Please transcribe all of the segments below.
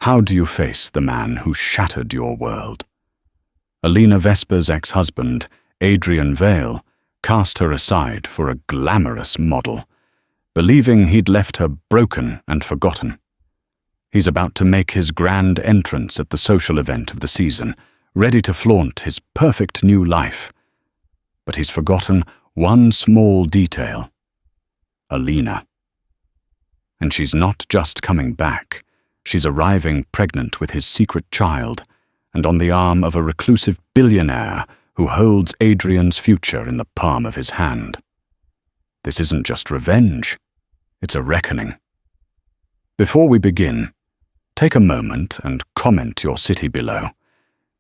How do you face the man who shattered your world? Alina Vesper's ex-husband, Adrian Vale, cast her aside for a glamorous model, believing he'd left her broken and forgotten. He's about to make his grand entrance at the social event of the season, ready to flaunt his perfect new life. But he's forgotten one small detail: Alina. And she's not just coming back. She's arriving pregnant with his secret child, and on the arm of a reclusive billionaire who holds Adrian's future in the palm of his hand. This isn't just revenge, it's a reckoning. Before we begin, take a moment and comment your city below.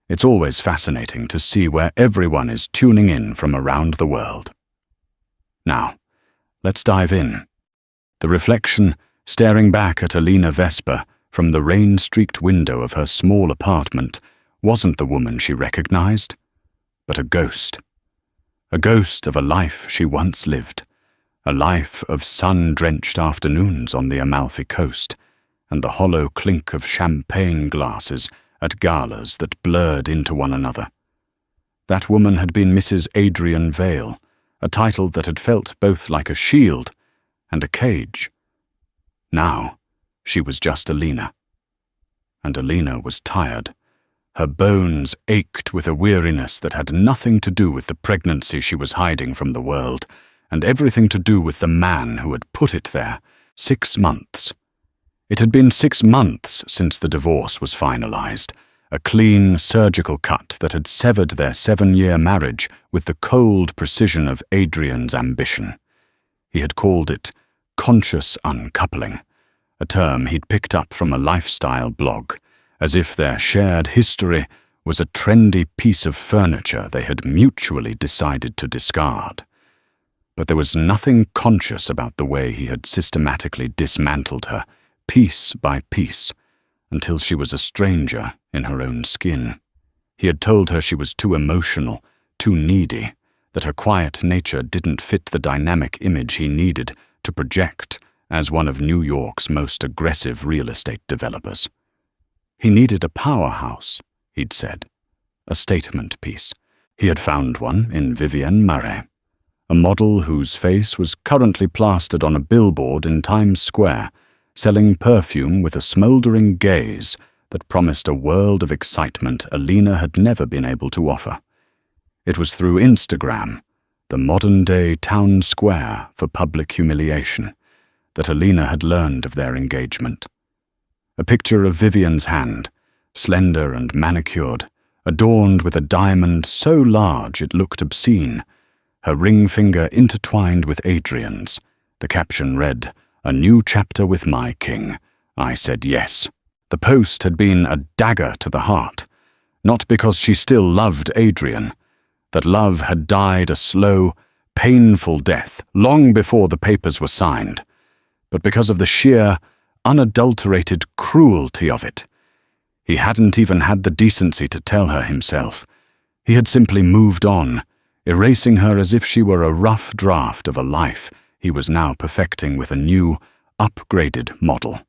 It's always fascinating to see where everyone is tuning in from around the world. Now, let's dive in. The reflection staring back at Alina Vesper from the rain-streaked window of her small apartment wasn't the woman she recognized, but a ghost. A ghost of a life she once lived, a life of sun-drenched afternoons on the Amalfi Coast, and the hollow clink of champagne glasses at galas that blurred into one another. That woman had been Mrs. Adrian Vale, a title that had felt both like a shield and a cage. Now, she was just Alina. And Alina was tired. Her bones ached with a weariness that had nothing to do with the pregnancy she was hiding from the world, and everything to do with the man who had put it there. 6 months. It had been 6 months since the divorce was finalized, a clean, surgical cut that had severed their 7-year marriage with the cold precision of Adrian's ambition. He had called it conscious uncoupling, a term he'd picked up from a lifestyle blog, as if their shared history was a trendy piece of furniture they had mutually decided to discard. But there was nothing conscious about the way he had systematically dismantled her, piece by piece, until she was a stranger in her own skin. He had told her she was too emotional, too needy, that her quiet nature didn't fit the dynamic image he needed to project as one of New York's most aggressive real estate developers. He needed a powerhouse, he'd said, a statement piece. He had found one in Vivienne Marais, a model whose face was currently plastered on a billboard in Times Square, selling perfume with a smoldering gaze that promised a world of excitement Alina had never been able to offer. It was through Instagram, the modern-day town square for public humiliation, that Alina had learned of their engagement. A picture of Vivienne's hand, slender and manicured, adorned with a diamond so large it looked obscene, her ring finger intertwined with Adrian's. The caption read, "A new chapter with my king. I said yes." The post had been a dagger to the heart, not because she still loved Adrian. That love had died a slow, painful death long before the papers were signed, but because of the sheer, unadulterated cruelty of it. He hadn't even had the decency to tell her himself. He had simply moved on, erasing her as if she were a rough draft of a life he was now perfecting with a new, upgraded model.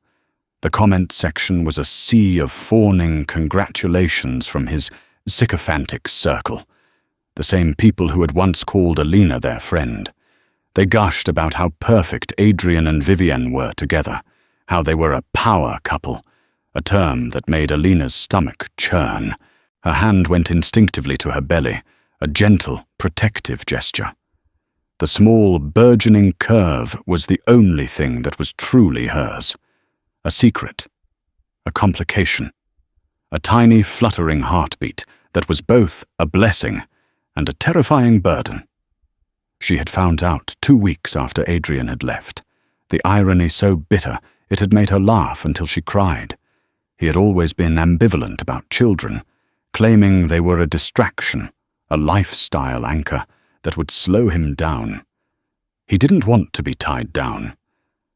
The comment section was a sea of fawning congratulations from his sycophantic circle, the same people who had once called Alina their friend. They gushed about how perfect Adrian and Vivienne were together, how they were a power couple, a term that made Alina's stomach churn. Her hand went instinctively to her belly, a gentle, protective gesture. The small, burgeoning curve was the only thing that was truly hers. A secret, a complication, a tiny fluttering heartbeat that was both a blessing and a terrifying burden. She had found out 2 weeks after Adrian had left, the irony so bitter it had made her laugh until she cried. He had always been ambivalent about children, claiming they were a distraction, a lifestyle anchor that would slow him down. He didn't want to be tied down,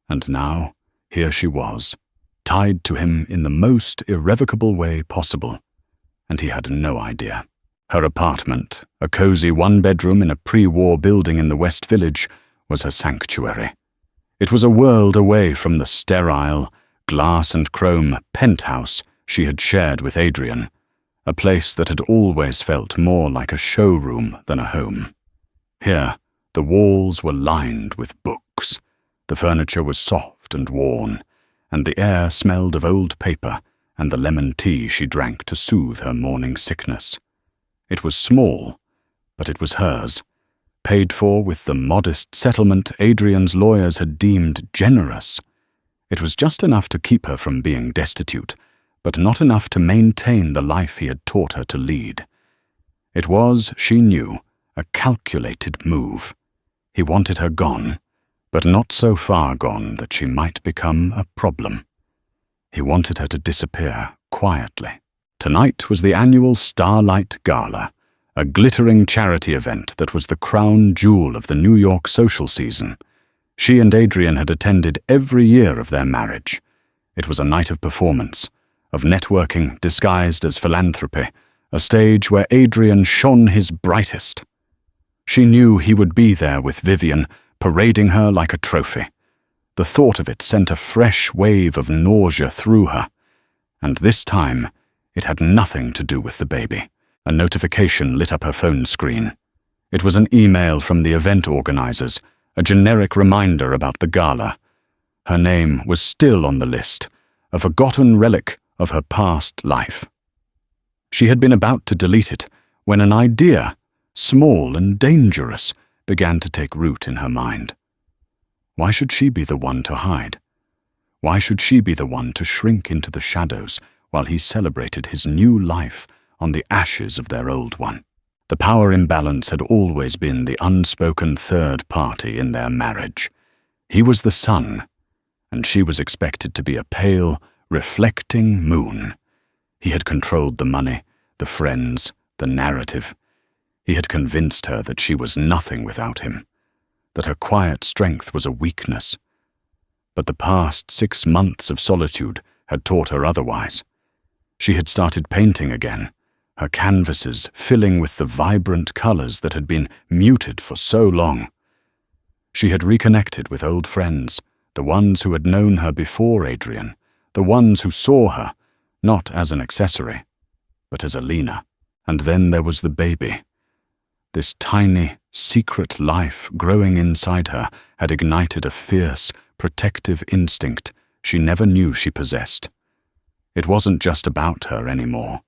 and now here she was, tied to him in the most irrevocable way possible, and he had no idea. Her apartment, a cozy 1-bedroom in a pre-war building in the West Village, was her sanctuary. It was a world away from the sterile, glass and chrome penthouse she had shared with Adrian, a place that had always felt more like a showroom than a home. Here, the walls were lined with books, the furniture was soft and worn, and the air smelled of old paper and the lemon tea she drank to soothe her morning sickness. It was small, but it was hers, paid for with the modest settlement Adrian's lawyers had deemed generous. It was just enough to keep her from being destitute, but not enough to maintain the life he had taught her to lead. It was, she knew, a calculated move. He wanted her gone, but not so far gone that she might become a problem. He wanted her to disappear quietly. Tonight was the annual Starlight Gala, a glittering charity event that was the crown jewel of the New York social season. She and Adrian had attended every year of their marriage. It was a night of performance, of networking disguised as philanthropy, a stage where Adrian shone his brightest. She knew he would be there with Vivian, parading her like a trophy. The thought of it sent a fresh wave of nausea through her. And this time, it had nothing to do with the baby. A notification lit up her phone screen. It was an email from the event organizers, a generic reminder about the gala. Her name was still on the list, a forgotten relic of her past life. She had been about to delete it when an idea, small and dangerous, began to take root in her mind. Why should she be the one to hide? Why should she be the one to shrink into the shadows while he celebrated his new life on the ashes of their old one? The power imbalance had always been the unspoken third party in their marriage. He was the sun, and she was expected to be a pale, reflecting moon. He had controlled the money, the friends, the narrative. He had convinced her that she was nothing without him, that her quiet strength was a weakness. But the past 6 months of solitude had taught her otherwise. She had started painting again, her canvases filling with the vibrant colors that had been muted for so long. She had reconnected with old friends, the ones who had known her before Adrian, the ones who saw her, not as an accessory, but as Alina. And then there was the baby. This tiny, secret life growing inside her had ignited a fierce, protective instinct she never knew she possessed. It wasn't just about her anymore.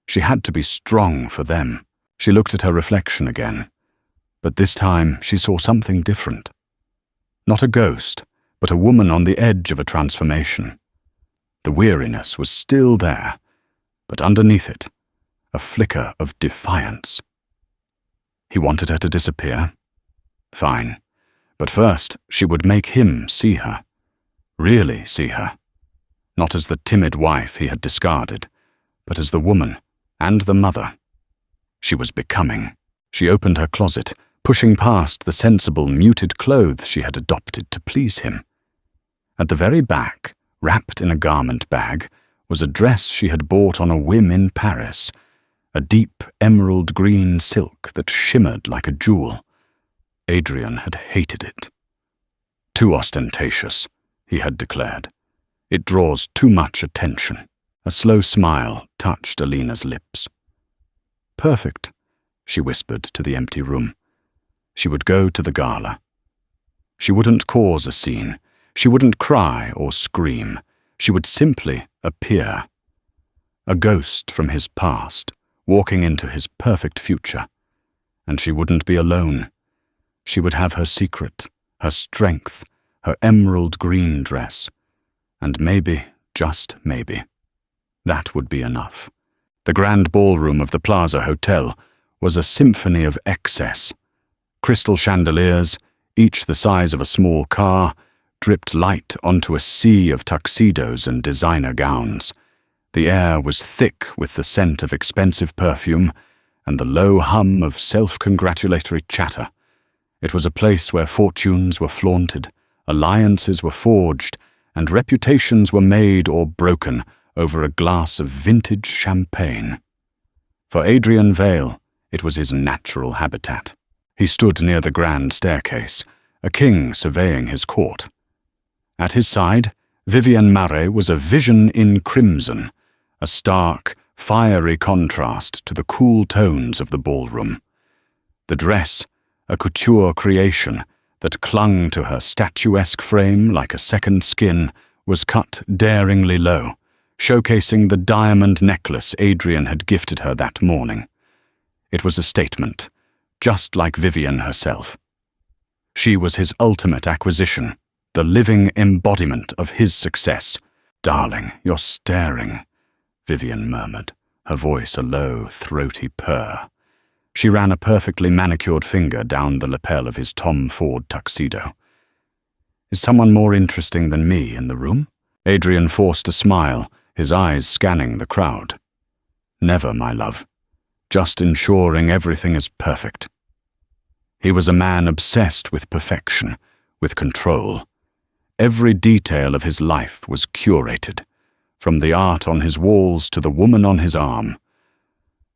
She had to be strong for them. She looked at her reflection again, but this time she saw something different. Not a ghost, but a woman on the edge of a transformation. The weariness was still there, but underneath it, a flicker of defiance. He wanted her to disappear? Fine, but first she would make him see her, really see her. Not as the timid wife he had discarded, but as the woman and the mother she was becoming. She opened her closet, pushing past the sensible, muted clothes she had adopted to please him. At the very back, wrapped in a garment bag, was a dress she had bought on a whim in Paris, a deep emerald green silk that shimmered like a jewel. Adrian had hated it. Too ostentatious, he had declared. It draws too much attention. A slow smile touched Alina's lips. Perfect, she whispered to the empty room. She would go to the gala. She wouldn't cause a scene. She wouldn't cry or scream. She would simply appear. A ghost from his past, walking into his perfect future. And she wouldn't be alone. She would have her secret, her strength, her emerald green dress. And maybe, just maybe, that would be enough. The grand ballroom of the Plaza Hotel was a symphony of excess. Crystal chandeliers, each the size of a small car, dripped light onto a sea of tuxedos and designer gowns. The air was thick with the scent of expensive perfume and the low hum of self-congratulatory chatter. It was a place where fortunes were flaunted, alliances were forged, and reputations were made or broken over a glass of vintage champagne. For Adrian Vale, it was his natural habitat. He stood near the grand staircase, a king surveying his court. At his side, Vivian Mare was a vision in crimson, a stark, fiery contrast to the cool tones of the ballroom. The dress, a couture creation that clung to her statuesque frame like a second skin, was cut daringly low, showcasing the diamond necklace Adrian had gifted her that morning. It was a statement, just like Vivian herself. She was his ultimate acquisition, the living embodiment of his success. "Darling, you're staring," Vivian murmured, her voice a low, throaty purr. She ran a perfectly manicured finger down the lapel of his Tom Ford tuxedo. "Is someone more interesting than me in the room?" Adrian forced a smile, his eyes scanning the crowd. "Never, my love. Just ensuring everything is perfect." He was a man obsessed with perfection, with control. Every detail of his life was curated, from the art on his walls to the woman on his arm.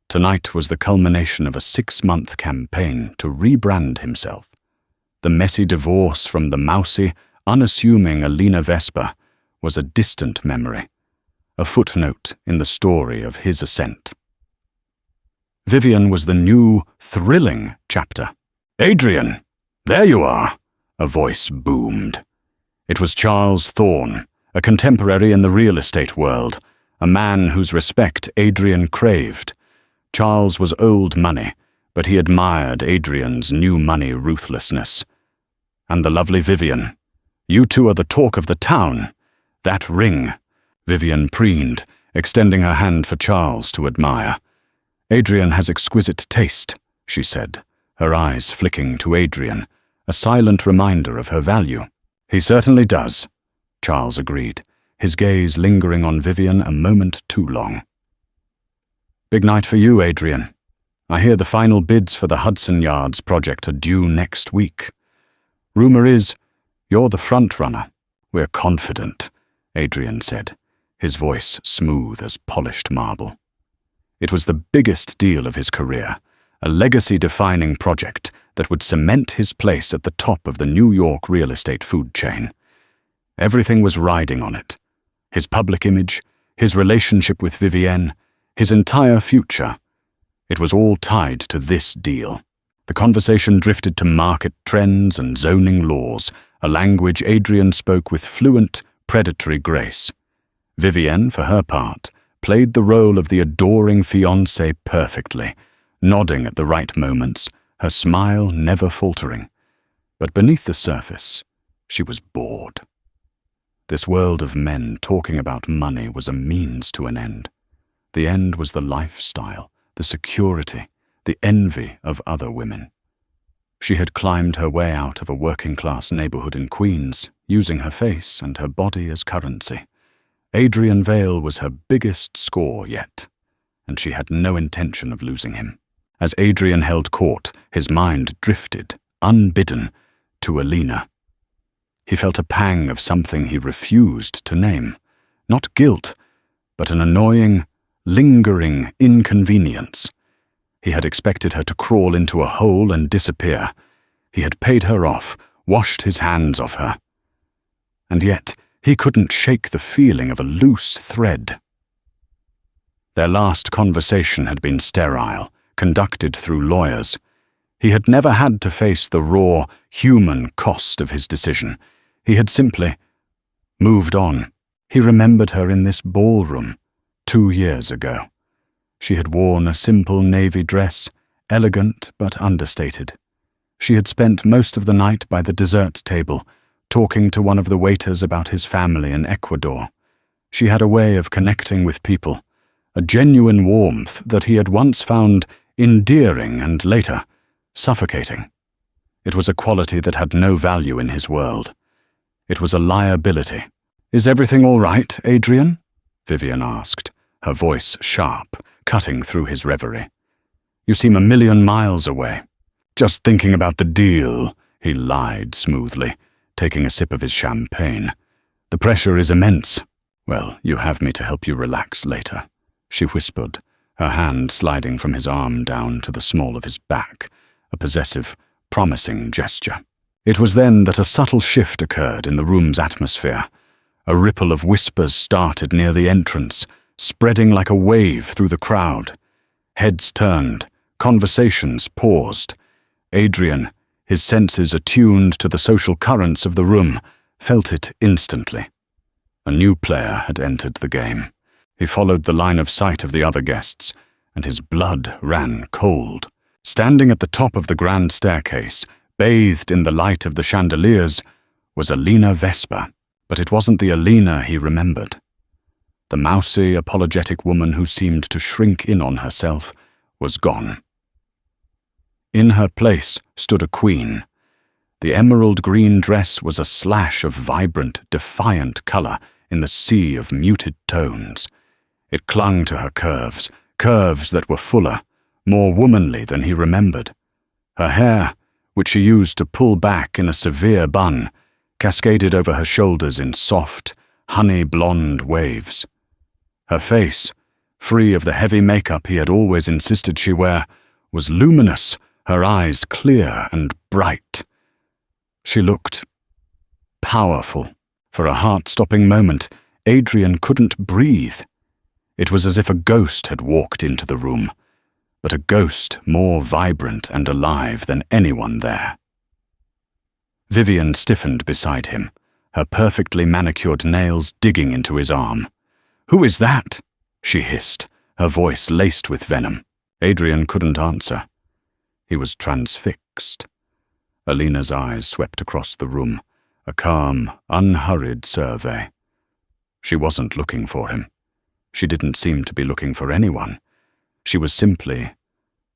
Tonight was the culmination of a 6-month campaign to rebrand himself. The messy divorce from the mousy, unassuming Alina Vesper was a distant memory, a footnote in the story of his ascent. Vivian was the new, thrilling chapter. "Adrian, there you are," a voice boomed. It was Charles Thorne, a contemporary in the real estate world, a man whose respect Adrian craved. Charles was old money, but he admired Adrian's new money ruthlessness. "And the lovely Vivian. You two are the talk of the town. That ring," Vivian preened, extending her hand for Charles to admire. "Adrian has exquisite taste," she said, her eyes flicking to Adrian, a silent reminder of her value. "He certainly does," Charles agreed, his gaze lingering on Vivian a moment too long. "Big night for you, Adrian. I hear the final bids for the Hudson Yards project are due next week. Rumor is you're the front runner." "We're confident," Adrian said, his voice smooth as polished marble. It was the biggest deal of his career, a legacy-defining project that would cement his place at the top of the New York real estate food chain. Everything was riding on it. His public image, his relationship with Vivienne, his entire future. It was all tied to this deal. The conversation drifted to market trends and zoning laws, a language Adrian spoke with fluent, predatory grace. Vivienne, for her part, played the role of the adoring fiancée perfectly, nodding at the right moments, her smile never faltering. But beneath the surface, she was bored. This world of men talking about money was a means to an end. The end was the lifestyle, the security, the envy of other women. She had climbed her way out of a working-class neighborhood in Queens, using her face and her body as currency. Adrian Vale was her biggest score yet, and she had no intention of losing him. As Adrian held court, his mind drifted, unbidden, to Alina. He felt a pang of something he refused to name. Not guilt, but an annoying, lingering inconvenience. He had expected her to crawl into a hole and disappear. He had paid her off, washed his hands off her. And yet, he couldn't shake the feeling of a loose thread. Their last conversation had been sterile, conducted through lawyers. He had never had to face the raw, human cost of his decision. He had simply moved on. He remembered her in this ballroom 2 years ago. She had worn a simple navy dress, elegant but understated. She had spent most of the night by the dessert table, talking to one of the waiters about his family in Ecuador. She had a way of connecting with people, a genuine warmth that he had once found endearing and later suffocating. It was a quality that had no value in his world. It was a liability. "Is everything all right, Adrian?" Vivian asked, her voice sharp, cutting through his reverie. "You seem a million miles away." "Just thinking about the deal," he lied smoothly, taking a sip of his champagne. "The pressure is immense." "Well, you have me to help you relax later," she whispered, her hand sliding from his arm down to the small of his back, a possessive, promising gesture. It was then that a subtle shift occurred in the room's atmosphere. A ripple of whispers started near the entrance, spreading like a wave through the crowd. Heads turned, conversations paused. Adrian, his senses attuned to the social currents of the room, felt it instantly. A new player had entered the game. He followed the line of sight of the other guests, and his blood ran cold. Standing at the top of the grand staircase, bathed in the light of the chandeliers, was Alina Vesper. But it wasn't the Alina he remembered. The mousy, apologetic woman who seemed to shrink in on herself was gone. In her place stood a queen. The emerald green dress was a slash of vibrant, defiant color in the sea of muted tones. It clung to her curves, curves that were fuller, more womanly than he remembered. Her hair, which she used to pull back in a severe bun, cascaded over her shoulders in soft, honey-blonde waves. Her face, free of the heavy makeup he had always insisted she wear, was luminous, her eyes clear and bright. She looked powerful. For a heart-stopping moment, Adrian couldn't breathe. It was as if a ghost had walked into the room, but a ghost more vibrant and alive than anyone there. Vivian stiffened beside him, her perfectly manicured nails digging into his arm. "Who is that?" she hissed, her voice laced with venom. Adrian couldn't answer. He was transfixed. Alina's eyes swept across the room, a calm, unhurried survey. She wasn't looking for him. She didn't seem to be looking for anyone. She was simply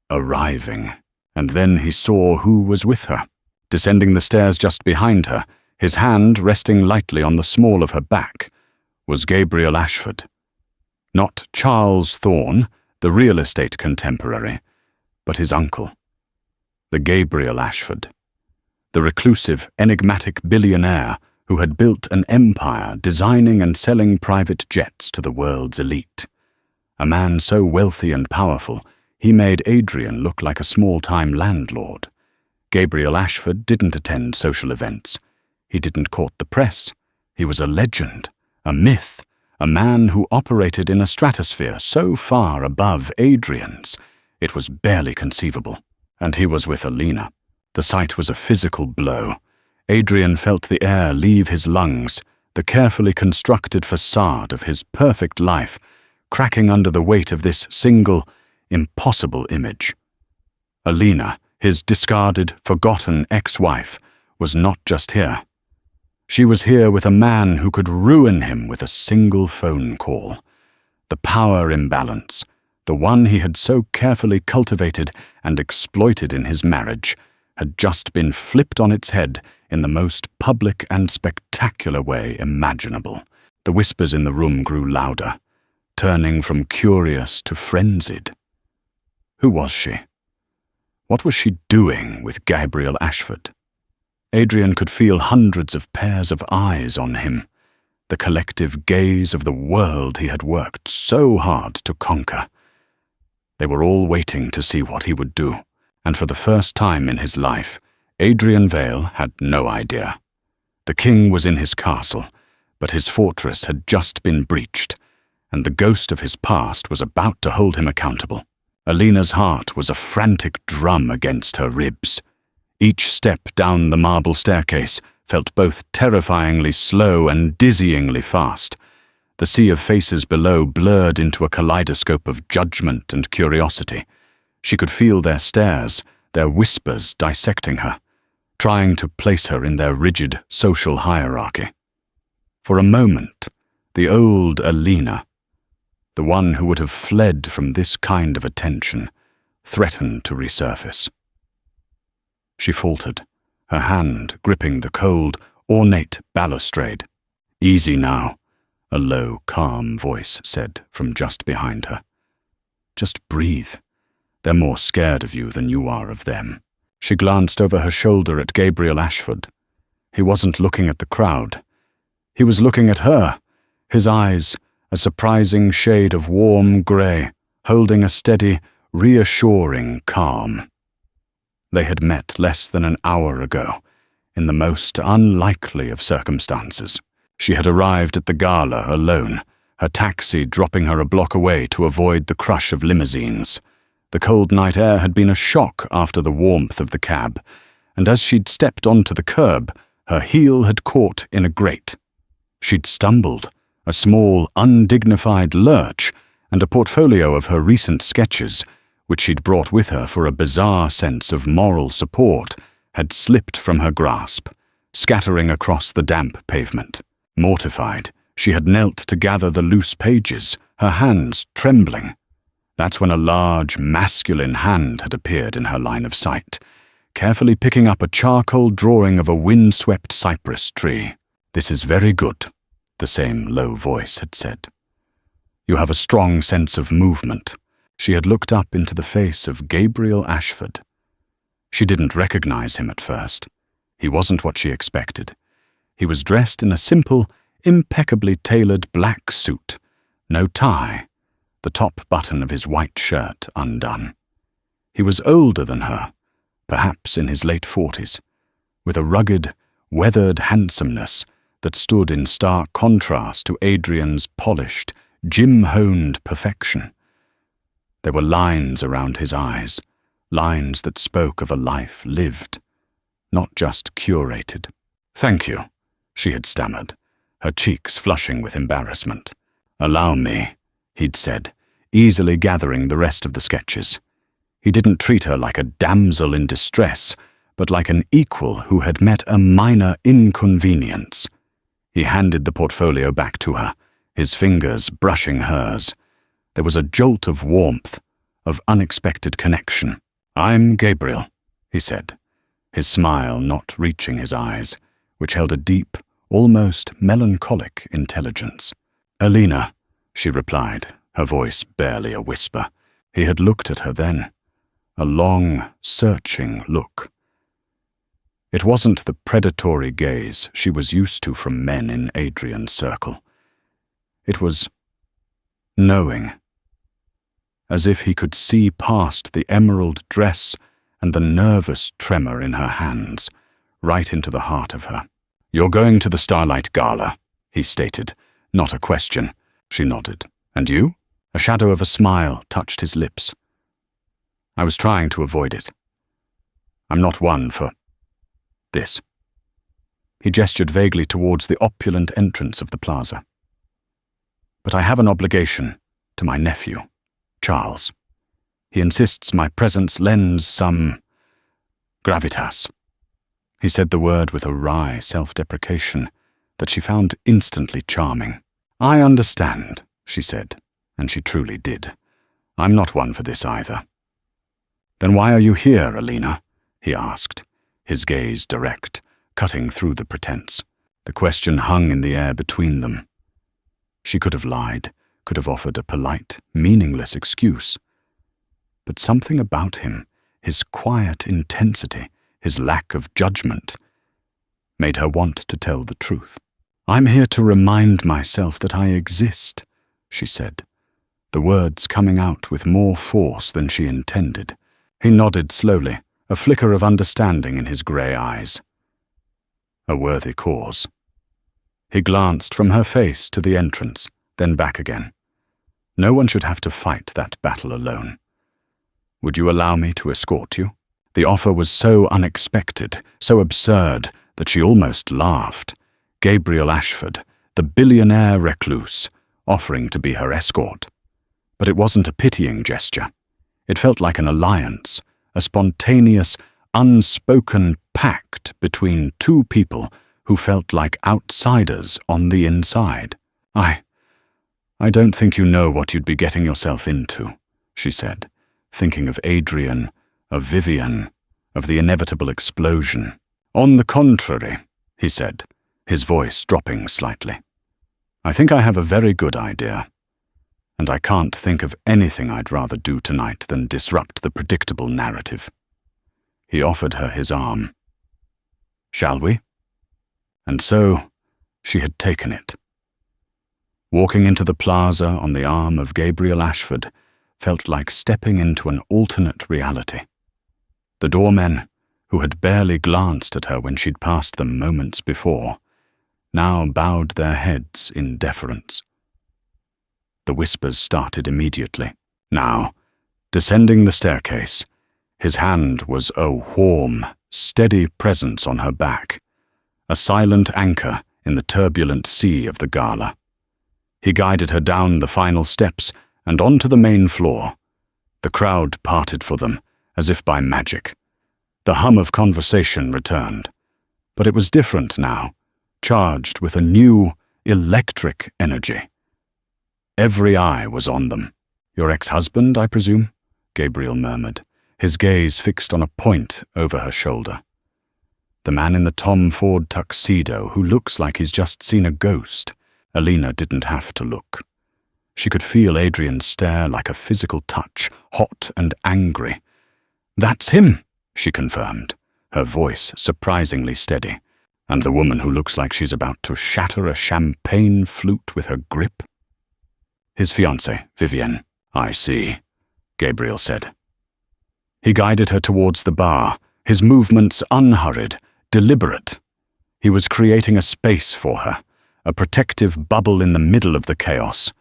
arriving. And then he saw who was with her. Descending the stairs just behind her, his hand resting lightly on the small of her back, was Gabriel Ashford. Not Charles Thorne, the real estate contemporary, but his uncle. The Gabriel Ashford. The reclusive, enigmatic billionaire who had built an empire designing and selling private jets to the world's elite. A man so wealthy and powerful, he made Adrian look like a small-time landlord. Gabriel Ashford didn't attend social events. He didn't court the press. He was a legend, a myth, a man who operated in a stratosphere so far above Adrian's, it was barely conceivable. And he was with Alina. The sight was a physical blow. Adrian felt the air leave his lungs, the carefully constructed facade of his perfect life cracking under the weight of this single, impossible image. Alina, his discarded, forgotten ex-wife, was not just here. She was here with a man who could ruin him with a single phone call. The power imbalance, the one he had so carefully cultivated and exploited in his marriage, had just been flipped on its head in the most public and spectacular way imaginable. The whispers in the room grew louder, turning from curious to frenzied. Who was she? What was she doing with Gabriel Ashford? Adrian could feel hundreds of pairs of eyes on him, the collective gaze of the world he had worked so hard to conquer. They were all waiting to see what he would do, and for the first time in his life, Adrian Vale had no idea. The king was in his castle, but his fortress had just been breached, and the ghost of his past was about to hold him accountable. Alina's heart was a frantic drum against her ribs. Each step down the marble staircase felt both terrifyingly slow and dizzyingly fast. The sea of faces below blurred into a kaleidoscope of judgment and curiosity. She could feel their stares, their whispers dissecting her, trying to place her in their rigid social hierarchy. For a moment, the old Alina, the one who would have fled from this kind of attention, threatened to resurface. She faltered, her hand gripping the cold, ornate balustrade. "Easy now," a low, calm voice said from just behind her. "Just breathe. They're more scared of you than you are of them." She glanced over her shoulder at Gabriel Ashford. He wasn't looking at the crowd. He was looking at her, his eyes a surprising shade of warm grey, holding a steady, reassuring calm. They had met less than an hour ago, in the most unlikely of circumstances. She had arrived at the gala alone, her taxi dropping her a block away to avoid the crush of limousines. The cold night air had been a shock after the warmth of the cab, and as she'd stepped onto the curb, her heel had caught in a grate. She'd stumbled, a small, undignified lurch, and a portfolio of her recent sketches, which she'd brought with her for a bizarre sense of moral support, had slipped from her grasp, scattering across the damp pavement. Mortified, she had knelt to gather the loose pages, her hands trembling. That's when a large, masculine hand had appeared in her line of sight, carefully picking up a charcoal drawing of a wind-swept cypress tree. "This is very good," the same low voice had said. "You have a strong sense of movement." She had looked up into the face of Gabriel Ashford. She didn't recognize him at first. He wasn't what she expected. He was dressed in a simple, impeccably tailored black suit, no tie, the top button of his white shirt undone. He was older than her, perhaps in his late 40s, with a rugged, weathered handsomeness that stood in stark contrast to Adrian's polished, gym-honed perfection. There were lines around his eyes, lines that spoke of a life lived, not just curated. "Thank you," she had stammered, her cheeks flushing with embarrassment. "Allow me," he'd said, easily gathering the rest of the sketches. He didn't treat her like a damsel in distress, but like an equal who had met a minor inconvenience. He handed the portfolio back to her, his fingers brushing hers. There was a jolt of warmth, of unexpected connection. "I'm Gabriel," he said, his smile not reaching his eyes, which held a deep, almost melancholic intelligence. "Alina," she replied, her voice barely a whisper. He had looked at her then, a long, searching look. It wasn't the predatory gaze she was used to from men in Adrian's circle. It was knowing, as if he could see past the emerald dress and the nervous tremor in her hands, right into the heart of her. "You're going to the Starlight Gala," he stated, not a question. She nodded. "And you?" A shadow of a smile touched his lips. "I was trying to avoid it. I'm not one for this." He gestured vaguely towards the opulent entrance of the plaza. "But I have an obligation to my nephew, Charles. He insists my presence lends some gravitas." He said the word with a wry self-deprecation that she found instantly charming. "I understand," she said, and she truly did. "I'm not one for this either." "Then why are you here, Alina?" he asked, his gaze direct, cutting through the pretense. The question hung in the air between them. She could have lied, could have offered a polite, meaningless excuse. But something about him, his quiet intensity, his lack of judgment, made her want to tell the truth. "I'm here to remind myself that I exist," she said, the words coming out with more force than she intended. He nodded slowly, a flicker of understanding in his grey eyes. A worthy cause. He glanced from her face to the entrance, then back again. No one should have to fight that battle alone. "Would you allow me to escort you?" The offer was so unexpected, so absurd, that she almost laughed. Gabriel Ashford, the billionaire recluse, offering to be her escort. But it wasn't a pitying gesture. It felt like an alliance, a spontaneous, unspoken pact between two people who felt like outsiders on the inside. I don't think you know what you'd be getting yourself into," she said, thinking of Adrian, of Vivian, of the inevitable explosion. "On the contrary," he said, his voice dropping slightly. "I think I have a very good idea, and I can't think of anything I'd rather do tonight than disrupt the predictable narrative." He offered her his arm. "Shall we?" And so she had taken it. Walking into the plaza on the arm of Gabriel Ashford felt like stepping into an alternate reality. The doormen, who had barely glanced at her when she'd passed them moments before, now bowed their heads in deference. The whispers started immediately. Now, descending the staircase, his hand was a warm, steady presence on her back, a silent anchor in the turbulent sea of the gala. He guided her down the final steps and onto the main floor. The crowd parted for them, as if by magic. The hum of conversation returned, but it was different now, charged with a new, electric energy. Every eye was on them. "Your ex-husband, I presume?" Gabriel murmured, his gaze fixed on a point over her shoulder. "The man in the Tom Ford tuxedo who looks like he's just seen a ghost." Alina didn't have to look. She could feel Adrian's stare like a physical touch, hot and angry. "That's him," she confirmed, her voice surprisingly steady. "And the woman who looks like she's about to shatter a champagne flute with her grip?" "His fiancée, Vivienne." "I see," Gabriel said. He guided her towards the bar, his movements unhurried, deliberate. He was creating a space for her, a protective bubble in the middle of the chaos.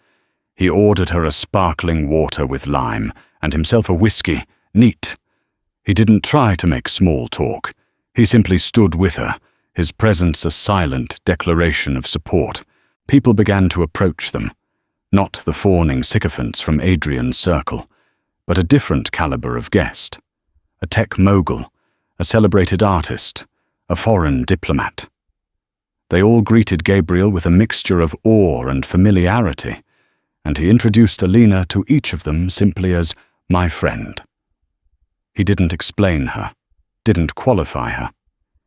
He ordered her a sparkling water with lime, and himself a whiskey, neat. He didn't try to make small talk. He simply stood with her, his presence a silent declaration of support. People began to approach them, not the fawning sycophants from Adrian's circle, but a different caliber of guest. A tech mogul, a celebrated artist, a foreign diplomat. They all greeted Gabriel with a mixture of awe and familiarity, and he introduced Alina to each of them simply as "my friend." He didn't explain her, didn't qualify her.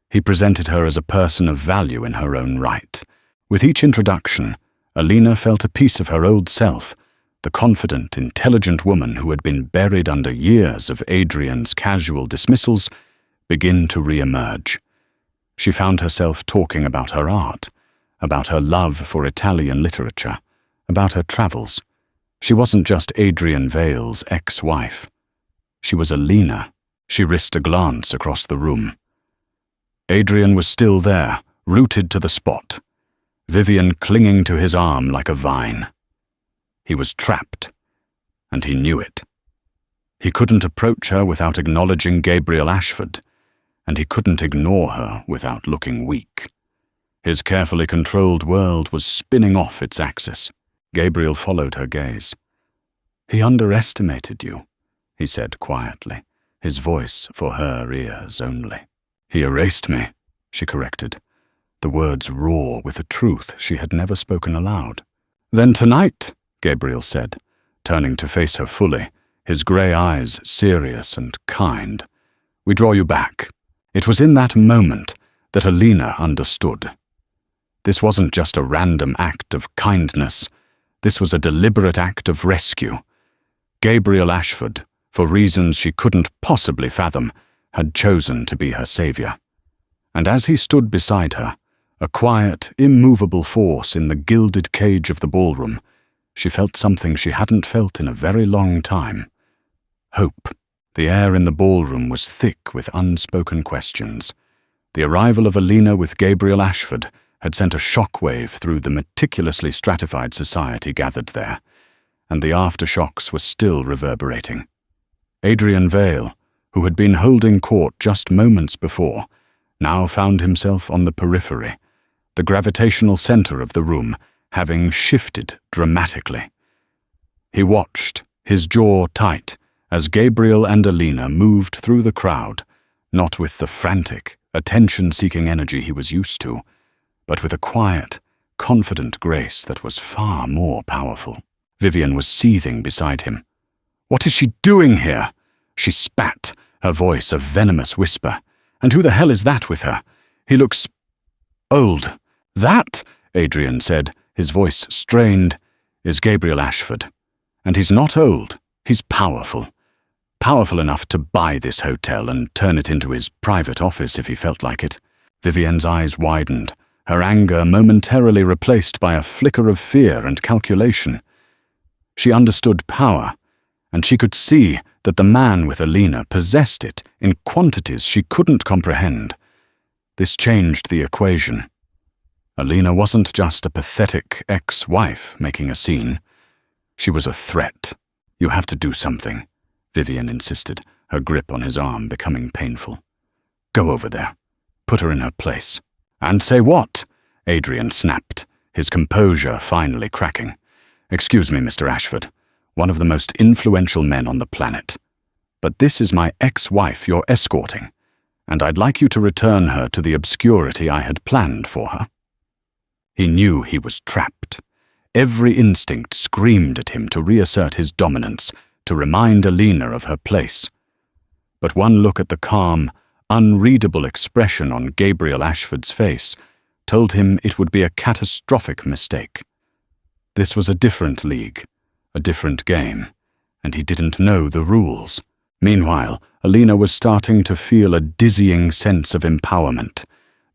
He presented her as a person of value in her own right. With each introduction, Alina felt a piece of her old self, the confident, intelligent woman who had been buried under years of Adrian's casual dismissals, begin to re-emerge. She found herself talking about her art, about her love for Italian literature, about her travels. She wasn't just Adrian Vale's ex-wife. She was Alina. She risked a glance across the room. Adrian was still there, rooted to the spot, Vivienne clinging to his arm like a vine. He was trapped, and he knew it. He couldn't approach her without acknowledging Gabriel Ashford, and he couldn't ignore her without looking weak. His carefully controlled world was spinning off its axis. Gabriel followed her gaze. "He underestimated you," he said quietly, his voice for her ears only. "He erased me," she corrected, the words raw with a truth she had never spoken aloud. "Then tonight," Gabriel said, turning to face her fully, his grey eyes serious and kind, "we draw you back." It was in that moment that Alina understood. This wasn't just a random act of kindness. This was a deliberate act of rescue. Gabriel Ashford, for reasons she couldn't possibly fathom, had chosen to be her savior. And as he stood beside her, a quiet, immovable force in the gilded cage of the ballroom, she felt something she hadn't felt in a very long time. Hope. The air in the ballroom was thick with unspoken questions. The arrival of Alina with Gabriel Ashford had sent a shockwave through the meticulously stratified society gathered there, and the aftershocks were still reverberating. Adrian Vale, who had been holding court just moments before, now found himself on the periphery, the gravitational center of the room having shifted dramatically. He watched, his jaw tight, as Gabriel and Alina moved through the crowd, not with the frantic, attention-seeking energy he was used to, but with a quiet, confident grace that was far more powerful. Vivienne was seething beside him. "What is she doing here?" She spat, her voice a venomous whisper. "And who the hell is that with her? He looks old." "That," Adrian said, his voice strained, "is Gabriel Ashford. And he's not old, he's powerful. Powerful enough to buy this hotel and turn it into his private office if he felt like it." Vivienne's eyes widened, her anger momentarily replaced by a flicker of fear and calculation. She understood power, and she could see that the man with Alina possessed it in quantities she couldn't comprehend. This changed the equation. Alina wasn't just a pathetic ex-wife making a scene. She was a threat. You have to do something, Vivian insisted, her grip on his arm becoming painful. Go over there. Put her in her place. And say what? Adrian snapped, his composure finally cracking. Excuse me, Mr. Ashford, one of the most influential men on the planet. But this is my ex-wife you're escorting, and I'd like you to return her to the obscurity I had planned for her. He knew he was trapped. Every instinct screamed at him to reassert his dominance, to remind Alina of her place. But one look at the calm, unreadable expression on Gabriel Ashford's face told him it would be a catastrophic mistake. This was a different league, a different game, and he didn't know the rules. Meanwhile, Alina was starting to feel a dizzying sense of empowerment.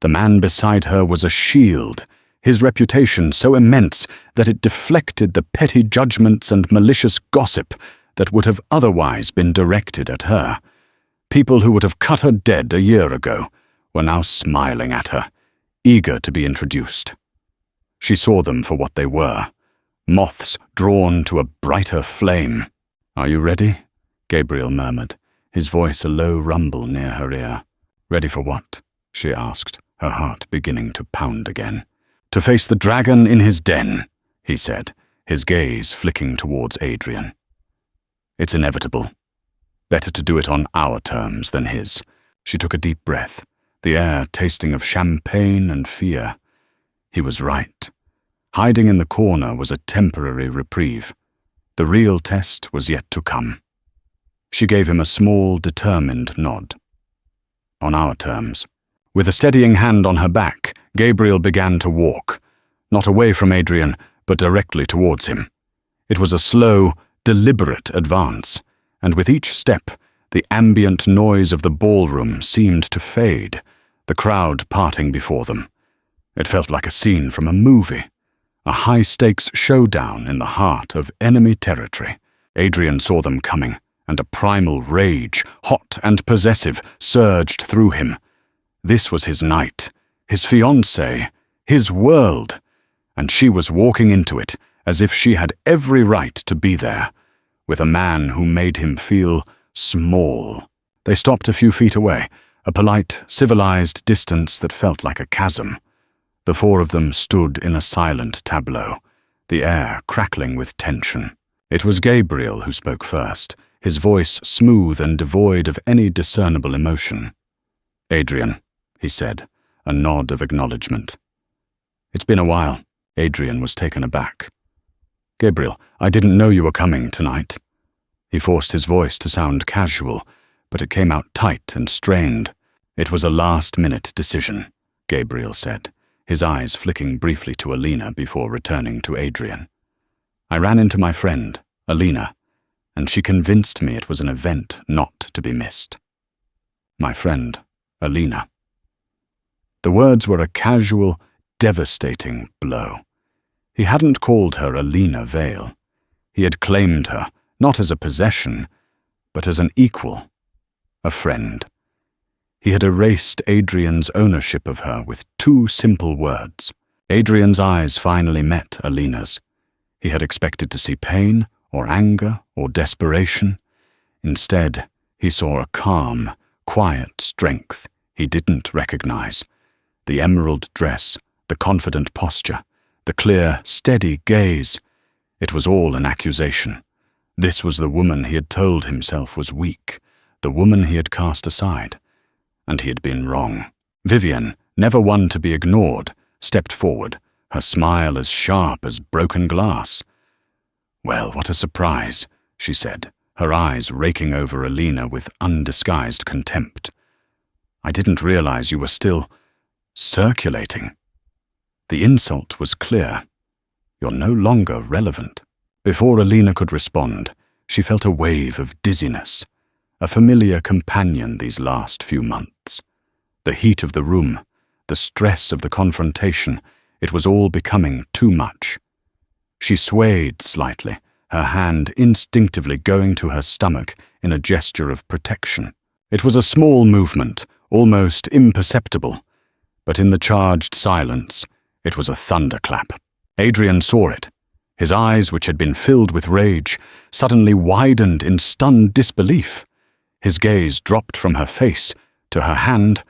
The man beside her was a shield, his reputation so immense that it deflected the petty judgments and malicious gossip that would have otherwise been directed at her. People who would have cut her dead a year ago were now smiling at her, eager to be introduced. She saw them for what they were, moths drawn to a brighter flame. "Are you ready?" Gabriel murmured, his voice a low rumble near her ear. "Ready for what?" she asked, her heart beginning to pound again. "To face the dragon in his den," he said, his gaze flicking towards Adrian. "It's inevitable. Better to do it on our terms than his." She took a deep breath, the air tasting of champagne and fear. He was right. Hiding in the corner was a temporary reprieve. The real test was yet to come. She gave him a small, determined nod. "On our terms." With a steadying hand on her back, Gabriel began to walk, not away from Adrian, but directly towards him. It was a slow, deliberate advance, and with each step, the ambient noise of the ballroom seemed to fade, the crowd parting before them. It felt like a scene from a movie, a high-stakes showdown in the heart of enemy territory. Adrian saw them coming, and a primal rage, hot and possessive, surged through him. This was his night, his fiancée, his world, and she was walking into it as if she had every right to be there, with a man who made him feel small. They stopped a few feet away, a polite, civilized distance that felt like a chasm. The four of them stood in a silent tableau, the air crackling with tension. It was Gabriel who spoke first, his voice smooth and devoid of any discernible emotion. "Adrian," he said, a nod of acknowledgement. "It's been a while." Adrian was taken aback. "Gabriel, I didn't know you were coming tonight." He forced his voice to sound casual, but it came out tight and strained. "It was a last-minute decision," Gabriel said, his eyes flicking briefly to Alina before returning to Adrian. "I ran into my friend, Alina, and she convinced me it was an event not to be missed." My friend, Alina. The words were a casual, devastating blow. He hadn't called her Alina Vale. He had claimed her, not as a possession, but as an equal, a friend. He had erased Adrian's ownership of her with two simple words. Adrian's eyes finally met Alina's. He had expected to see pain, or anger, or desperation. Instead, he saw a calm, quiet strength he didn't recognize. The emerald dress, the confident posture, the clear, steady gaze. It was all an accusation. This was the woman he had told himself was weak, the woman he had cast aside. And he had been wrong. Vivian, never one to be ignored, stepped forward, her smile as sharp as broken glass. "Well, what a surprise," she said, her eyes raking over Alina with undisguised contempt. "I didn't realize you were still circulating." The insult was clear. "You're no longer relevant." Before Alina could respond, she felt a wave of dizziness, a familiar companion these last few months. The heat of the room, the stress of the confrontation, it was all becoming too much. She swayed slightly, her hand instinctively going to her stomach in a gesture of protection. It was a small movement, almost imperceptible, but in the charged silence, it was a thunderclap. Adrian saw it. His eyes, which had been filled with rage, suddenly widened in stunned disbelief. His gaze dropped from her face to her hand,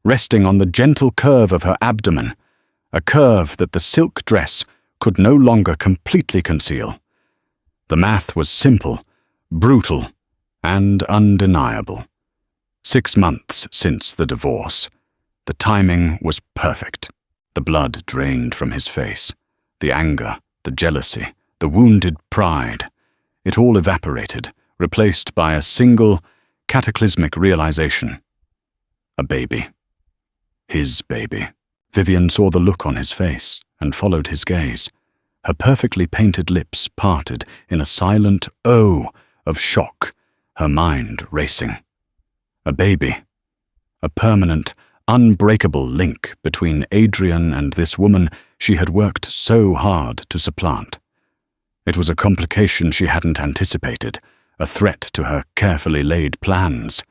resting on the gentle curve of her abdomen, a curve that the silk dress could no longer completely conceal. The math was simple, brutal, and undeniable. 6 months since the divorce. The timing was perfect. The blood drained from his face. The anger, the jealousy, the wounded pride. It all evaporated, replaced by a single, cataclysmic realization. A baby. His baby. Vivian saw the look on his face and followed his gaze. Her perfectly painted lips parted in a silent "oh" of shock, her mind racing. A baby. A permanent, unbreakable link between Adrian and this woman she had worked so hard to supplant. It was a complication she hadn't anticipated, a threat to her carefully laid plans.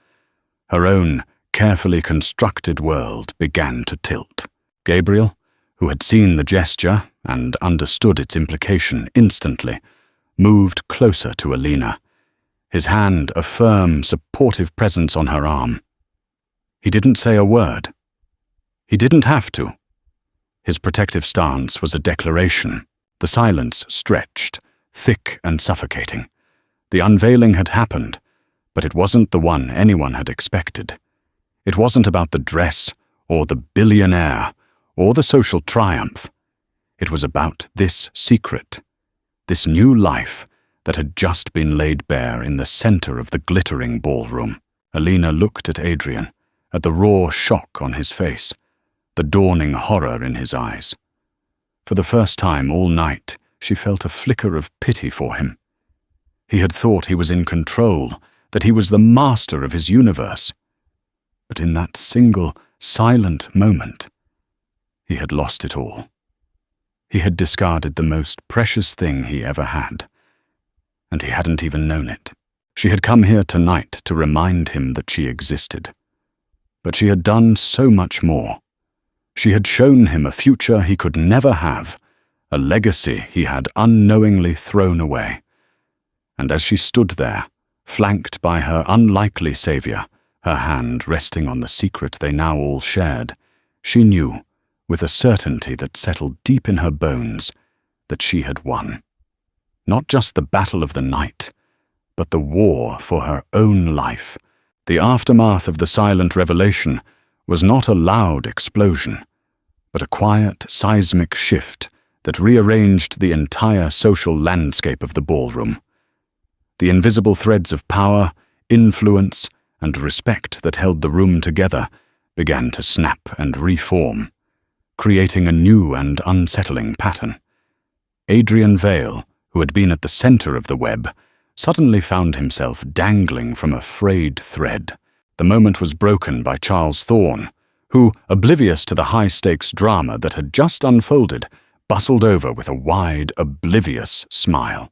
Her own carefully constructed world began to tilt. Gabriel, who had seen the gesture and understood its implication instantly, moved closer to Alina, his hand a firm, supportive presence on her arm. He didn't say a word. He didn't have to. His protective stance was a declaration. The silence stretched, thick and suffocating. The unveiling had happened, but it wasn't the one anyone had expected. It wasn't about the dress, or the billionaire, or the social triumph. It was about this secret, this new life that had just been laid bare in the center of the glittering ballroom. Alina looked at Adrian, at the raw shock on his face, the dawning horror in his eyes. For the first time all night, she felt a flicker of pity for him. He had thought he was in control, that he was the master of his universe. But in that single, silent moment, he had lost it all. He had discarded the most precious thing he ever had, and he hadn't even known it. She had come here tonight to remind him that she existed. But she had done so much more. She had shown him a future he could never have, a legacy he had unknowingly thrown away. And as she stood there, flanked by her unlikely savior, her hand resting on the secret they now all shared, she knew, with a certainty that settled deep in her bones, that she had won. Not just the battle of the night, but the war for her own life. The aftermath of the silent revelation was not a loud explosion, but a quiet, seismic shift that rearranged the entire social landscape of the ballroom. The invisible threads of power, influence, and respect that held the room together began to snap and reform, creating a new and unsettling pattern. Adrian Vale, who had been at the center of the web, suddenly found himself dangling from a frayed thread. The moment was broken by Charles Thorne, who, oblivious to the high-stakes drama that had just unfolded, bustled over with a wide, oblivious smile.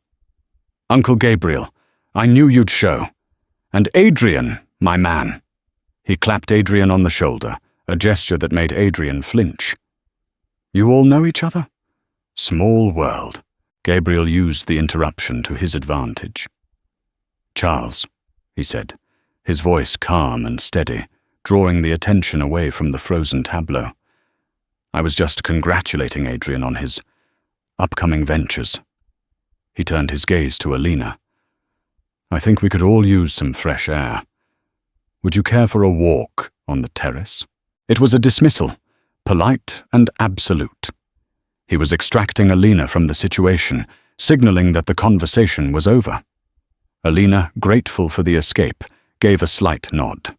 "Uncle Gabriel, I knew you'd show. And Adrian, my man." He clapped Adrian on the shoulder, a gesture that made Adrian flinch. "You all know each other?" Small world. Gabriel used the interruption to his advantage. "Charles," he said, his voice calm and steady, drawing the attention away from the frozen tableau. "I was just congratulating Adrian on his upcoming ventures." He turned his gaze to Alina. "I think we could all use some fresh air. Would you care for a walk on the terrace?" It was a dismissal, polite and absolute. He was extracting Alina from the situation, signaling that the conversation was over. Alina, grateful for the escape, gave a slight nod.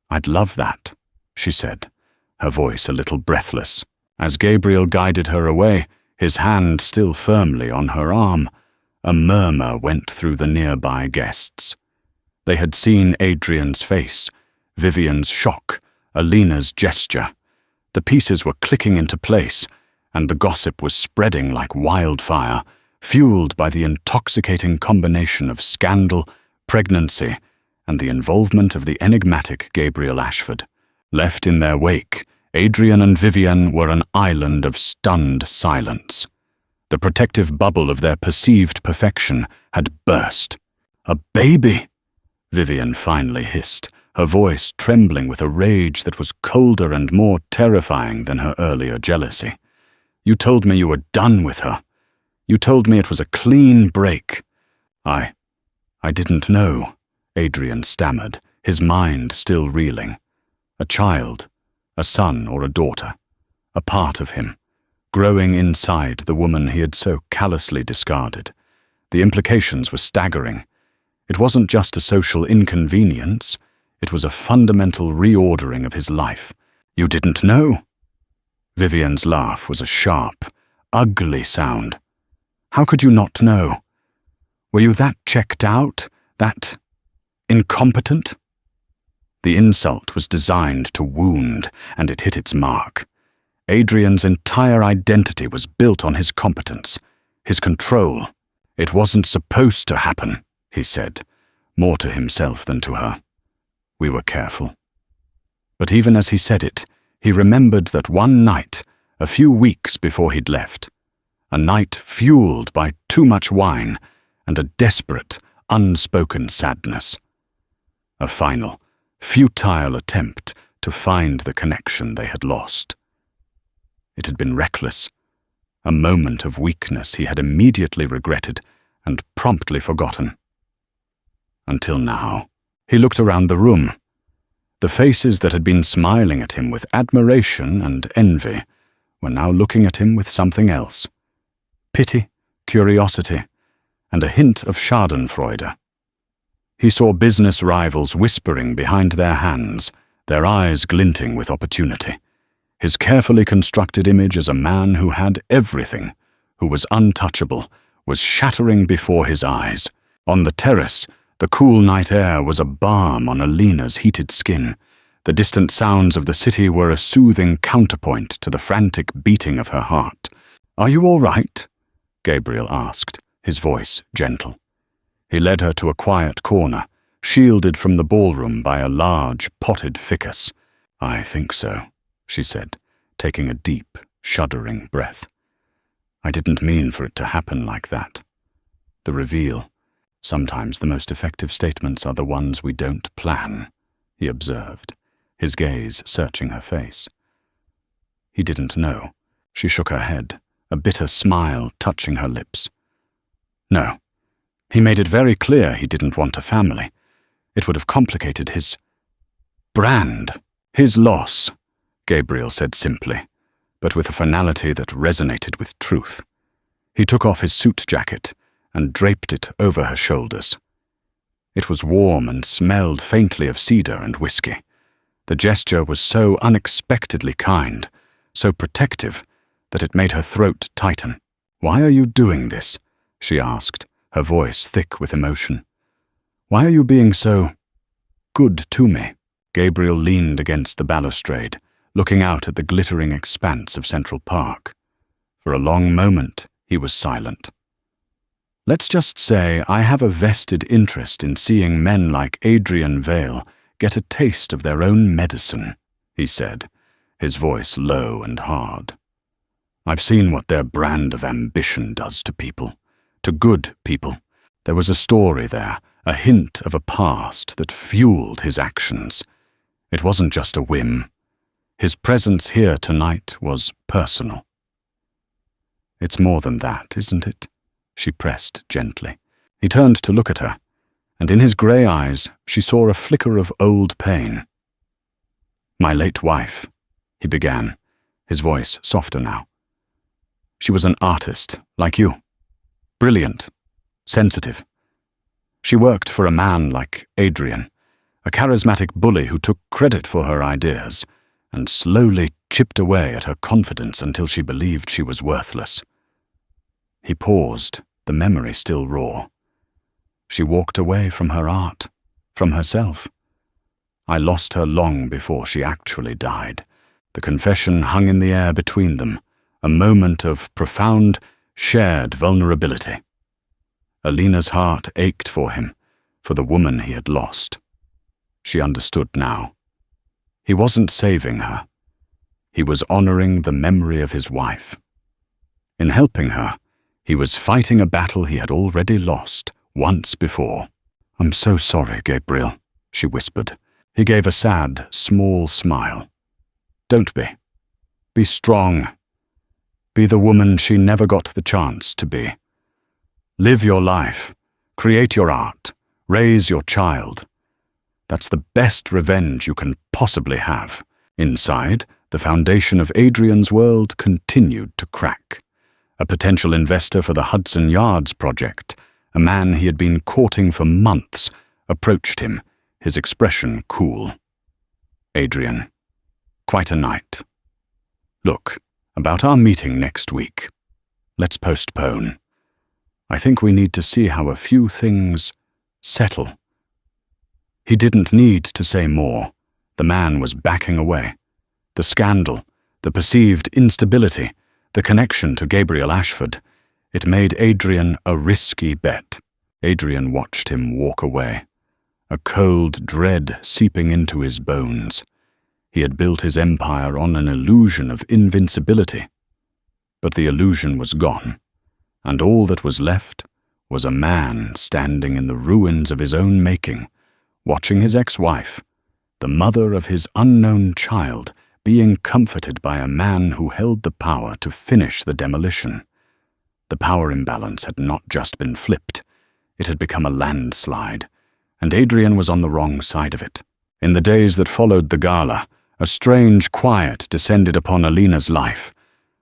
"I'd love that," she said, her voice a little breathless. As Gabriel guided her away, his hand still firmly on her arm, a murmur went through the nearby guests. They had seen Adrian's face, Vivian's shock, Alina's gesture. The pieces were clicking into place, and the gossip was spreading like wildfire, fueled by the intoxicating combination of scandal, pregnancy, and the involvement of the enigmatic Gabriel Ashford. Left in their wake, Adrian and Vivian were an island of stunned silence. The protective bubble of their perceived perfection had burst. "A baby!" Vivian finally hissed, her voice trembling with a rage that was colder and more terrifying than her earlier jealousy. "You told me you were done with her. You told me it was a clean break." I didn't know," Adrian stammered, his mind still reeling. A child, a son or a daughter, a part of him, growing inside the woman he had so callously discarded. The implications were staggering. It wasn't just a social inconvenience, it was a fundamental reordering of his life. "You didn't know?" Vivian's laugh was a sharp, ugly sound. "How could you not know? Were you that checked out, that incompetent?" The insult was designed to wound, and it hit its mark. Adrian's entire identity was built on his competence, his control. "It wasn't supposed to happen," he said, more to himself than to her. "We were careful." But even as he said it, he remembered that one night, a few weeks before he'd left, a night fueled by too much wine and a desperate, unspoken sadness. A final, futile attempt to find the connection they had lost. It had been reckless, a moment of weakness he had immediately regretted and promptly forgotten. Until now, he looked around the room. The faces that had been smiling at him with admiration and envy were now looking at him with something else. Pity, curiosity, and a hint of schadenfreude. He saw business rivals whispering behind their hands, their eyes glinting with opportunity. His carefully constructed image as a man who had everything, who was untouchable, was shattering before his eyes. On the terrace, the cool night air was a balm on Alina's heated skin. The distant sounds of the city were a soothing counterpoint to the frantic beating of her heart. "Are you all right?" Gabriel asked, his voice gentle. He led her to a quiet corner, shielded from the ballroom by a large, potted ficus. "I think so," she said, taking a deep, shuddering breath. "I didn't mean for it to happen like that." The reveal. "Sometimes the most effective statements are the ones we don't plan," he observed, his gaze searching her face. He didn't know. She shook her head, a bitter smile touching her lips. "No. He made it very clear he didn't want a family. It would have complicated his brand, his loss," Gabriel said simply, but with a finality that resonated with truth. He took off his suit jacket and draped it over her shoulders. It was warm and smelled faintly of cedar and whiskey. The gesture was so unexpectedly kind, so protective, that it made her throat tighten. "Why are you doing this?" she asked, her voice thick with emotion. "Why are you being so good to me?" Gabriel leaned against the balustrade, looking out at the glittering expanse of Central Park. For a long moment, he was silent. "Let's just say I have a vested interest in seeing men like Adrian Vale get a taste of their own medicine," he said, his voice low and hard. "I've seen what their brand of ambition does to people, to good people. There was a story there, a hint of a past that fueled his actions. It wasn't just a whim. His presence here tonight was personal." "It's more than that, isn't it?" she pressed gently. He turned to look at her, and in his grey eyes she saw a flicker of old pain. "My late wife," he began, his voice softer now. "She was an artist, like you. Brilliant, sensitive. She worked for a man like Adrian, a charismatic bully who took credit for her ideas and slowly chipped away at her confidence until she believed she was worthless." He paused, the memory still raw. She walked away from her art, from herself. I lost her long before she actually died. The confession hung in the air between them, a moment of profound, shared vulnerability. Alina's heart ached for him, for the woman he had lost. She understood now. He wasn't saving her. He was honoring the memory of his wife. In helping her, He was fighting a battle he had already lost once before. "I'm so sorry, Gabriel," she whispered. He gave a sad, small smile. "Don't be. Be strong. Be the woman she never got the chance to be. Live your life. Create your art. Raise your child. That's the best revenge you can possibly have." Inside, the foundation of Adrian's world continued to crack. A potential investor for the Hudson Yards project, a man he had been courting for months, approached him, his expression cool. "Adrian, quite a night. Look, about our meeting next week. Let's postpone. I think we need to see how a few things settle." He didn't need to say more. The man was backing away. The scandal, the perceived instability, the connection to Gabriel Ashford, it made Adrian a risky bet. Adrian watched him walk away, a cold dread seeping into his bones. He had built his empire on an illusion of invincibility. But the illusion was gone, and all that was left was a man standing in the ruins of his own making, watching his ex-wife, the mother of his unknown child, being comforted by a man who held the power to finish the demolition. The power imbalance had not just been flipped, it had become a landslide, and Adrian was on the wrong side of it. In the days that followed the gala, a strange quiet descended upon Alina's life,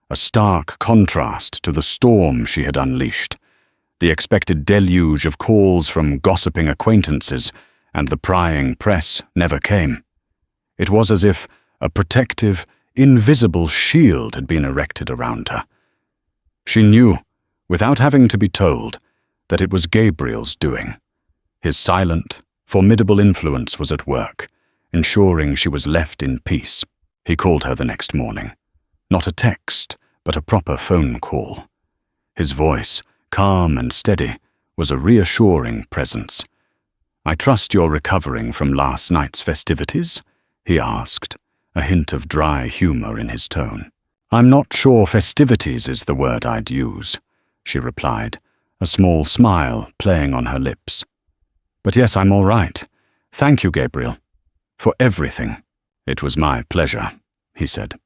a stark contrast to the storm she had unleashed. The expected deluge of calls from gossiping acquaintances and the prying press never came. It was as if a protective, invisible shield had been erected around her. She knew, without having to be told, that it was Gabriel's doing. His silent, formidable influence was at work, ensuring she was left in peace. He called her the next morning. Not a text, but a proper phone call. His voice, calm and steady, was a reassuring presence. "I trust you're recovering from last night's festivities?" he asked, a hint of dry humor in his tone. "I'm not sure festivities is the word I'd use," she replied, a small smile playing on her lips. "But yes, I'm all right. Thank you, Gabriel, for everything." "It was my pleasure," he said.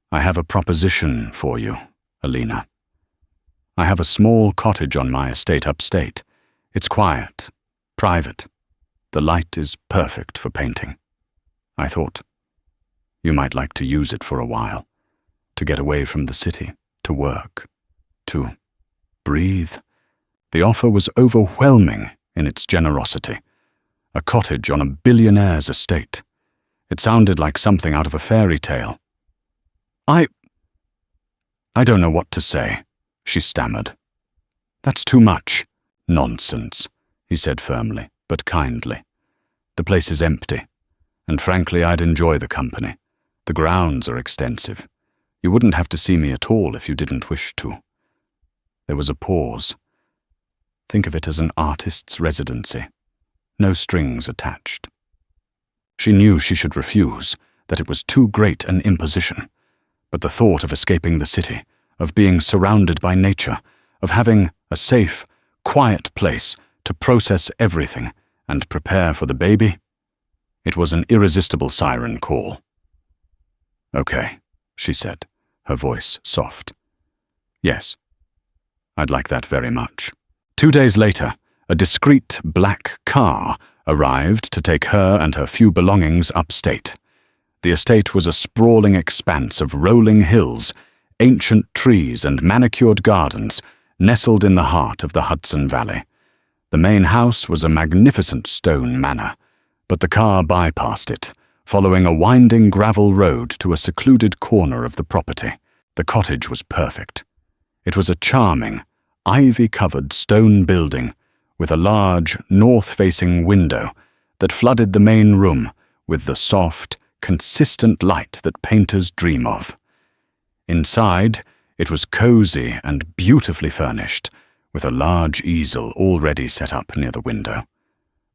"I have a proposition for you, Alina. I have a small cottage on my estate upstate. It's quiet, private. The light is perfect for painting. I thought you might like to use it for a while, to get away from the city, to work, to breathe." The offer was overwhelming in its generosity. A cottage on a billionaire's estate. It sounded like something out of a fairy tale. I don't know what to say," she stammered. "That's too much." "Nonsense," he said firmly, but kindly. "The place is empty, and frankly I'd enjoy the company. The grounds are extensive. You wouldn't have to see me at all if you didn't wish to." There was a pause. Think of it as an artist's residency. No strings attached. She knew she should refuse, that it was too great an imposition. But the thought of escaping the city, of being surrounded by nature, of having a safe, quiet place to process everything and prepare for the baby, it was an irresistible siren call. "Okay," she said, her voice soft. "Yes, I'd like that very much." 2 days later, a discreet black car arrived to take her and her few belongings upstate. The estate was a sprawling expanse of rolling hills, ancient trees and manicured gardens nestled in the heart of the Hudson Valley. The main house was a magnificent stone manor, but the car bypassed it, following a winding gravel road to a secluded corner of the property. The cottage was perfect. It was a charming, ivy-covered stone building with a large, north-facing window that flooded the main room with the soft, consistent light that painters dream of. Inside, it was cozy and beautifully furnished, with a large easel already set up near the window.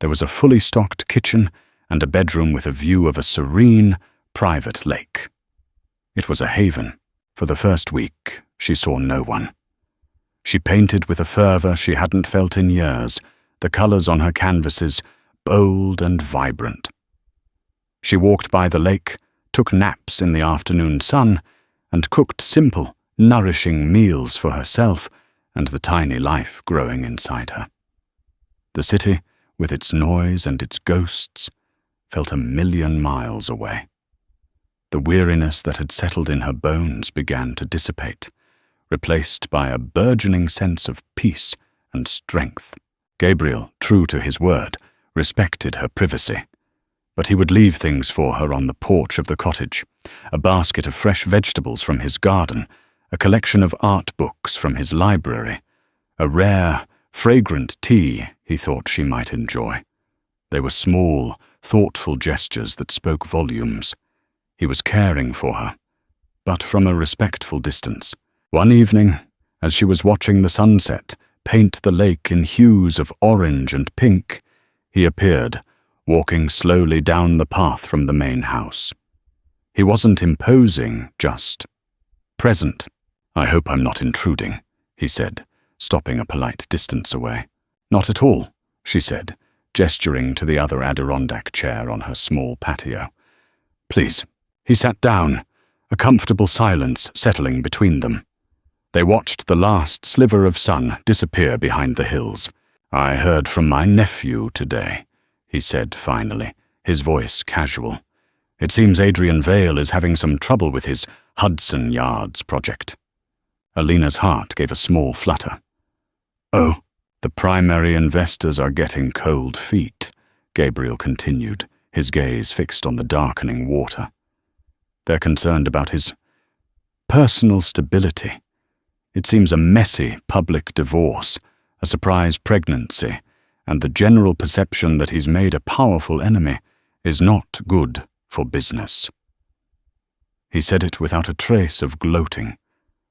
There was a fully stocked kitchen and a bedroom with a view of a serene, private lake. It was a haven. For the first week, she saw no one. She painted with a fervor she hadn't felt in years, the colors on her canvases bold and vibrant. She walked by the lake, took naps in the afternoon sun, and cooked simple, nourishing meals for herself and the tiny life growing inside her. The city, with its noise and its ghosts, felt 1,000,000 miles away. The weariness that had settled in her bones began to dissipate, replaced by a burgeoning sense of peace and strength. Gabriel, true to his word, respected her privacy, but he would leave things for her on the porch of the cottage, a basket of fresh vegetables from his garden, a collection of art books from his library, a rare, fragrant tea he thought she might enjoy. They were small, thoughtful gestures that spoke volumes. He was caring for her, but from a respectful distance. One evening, as she was watching the sunset paint the lake in hues of orange and pink, he appeared, walking slowly down the path from the main house. He wasn't imposing, just present. "I hope I'm not intruding," he said, stopping a polite distance away. "Not at all," she said, gesturing to the other Adirondack chair on her small patio. "Please." He sat down, a comfortable silence settling between them. They watched the last sliver of sun disappear behind the hills. "I heard from my nephew today," he said finally, his voice casual. "It seems Adrian Vale is having some trouble with his Hudson Yards project." Alina's heart gave a small flutter. "Oh, the primary investors are getting cold feet," Gabriel continued, his gaze fixed on the darkening water. "They're concerned about his personal stability. It seems a messy public divorce, a surprise pregnancy, and the general perception that he's made a powerful enemy is not good for business." He said it without a trace of gloating,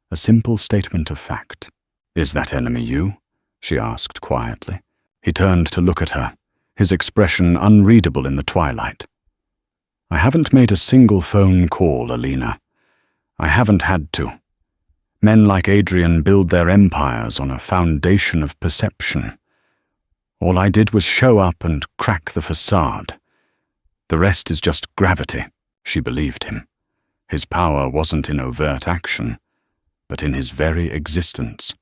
a simple statement of fact. "Is that enemy you?" she asked quietly. He turned to look at her, his expression unreadable in the twilight. "I haven't made a single phone call, Alina. I haven't had to. Men like Adrian build their empires on a foundation of perception. All I did was show up and crack the facade. The rest is just gravity," she believed him. His power wasn't in overt action, but in his very existence.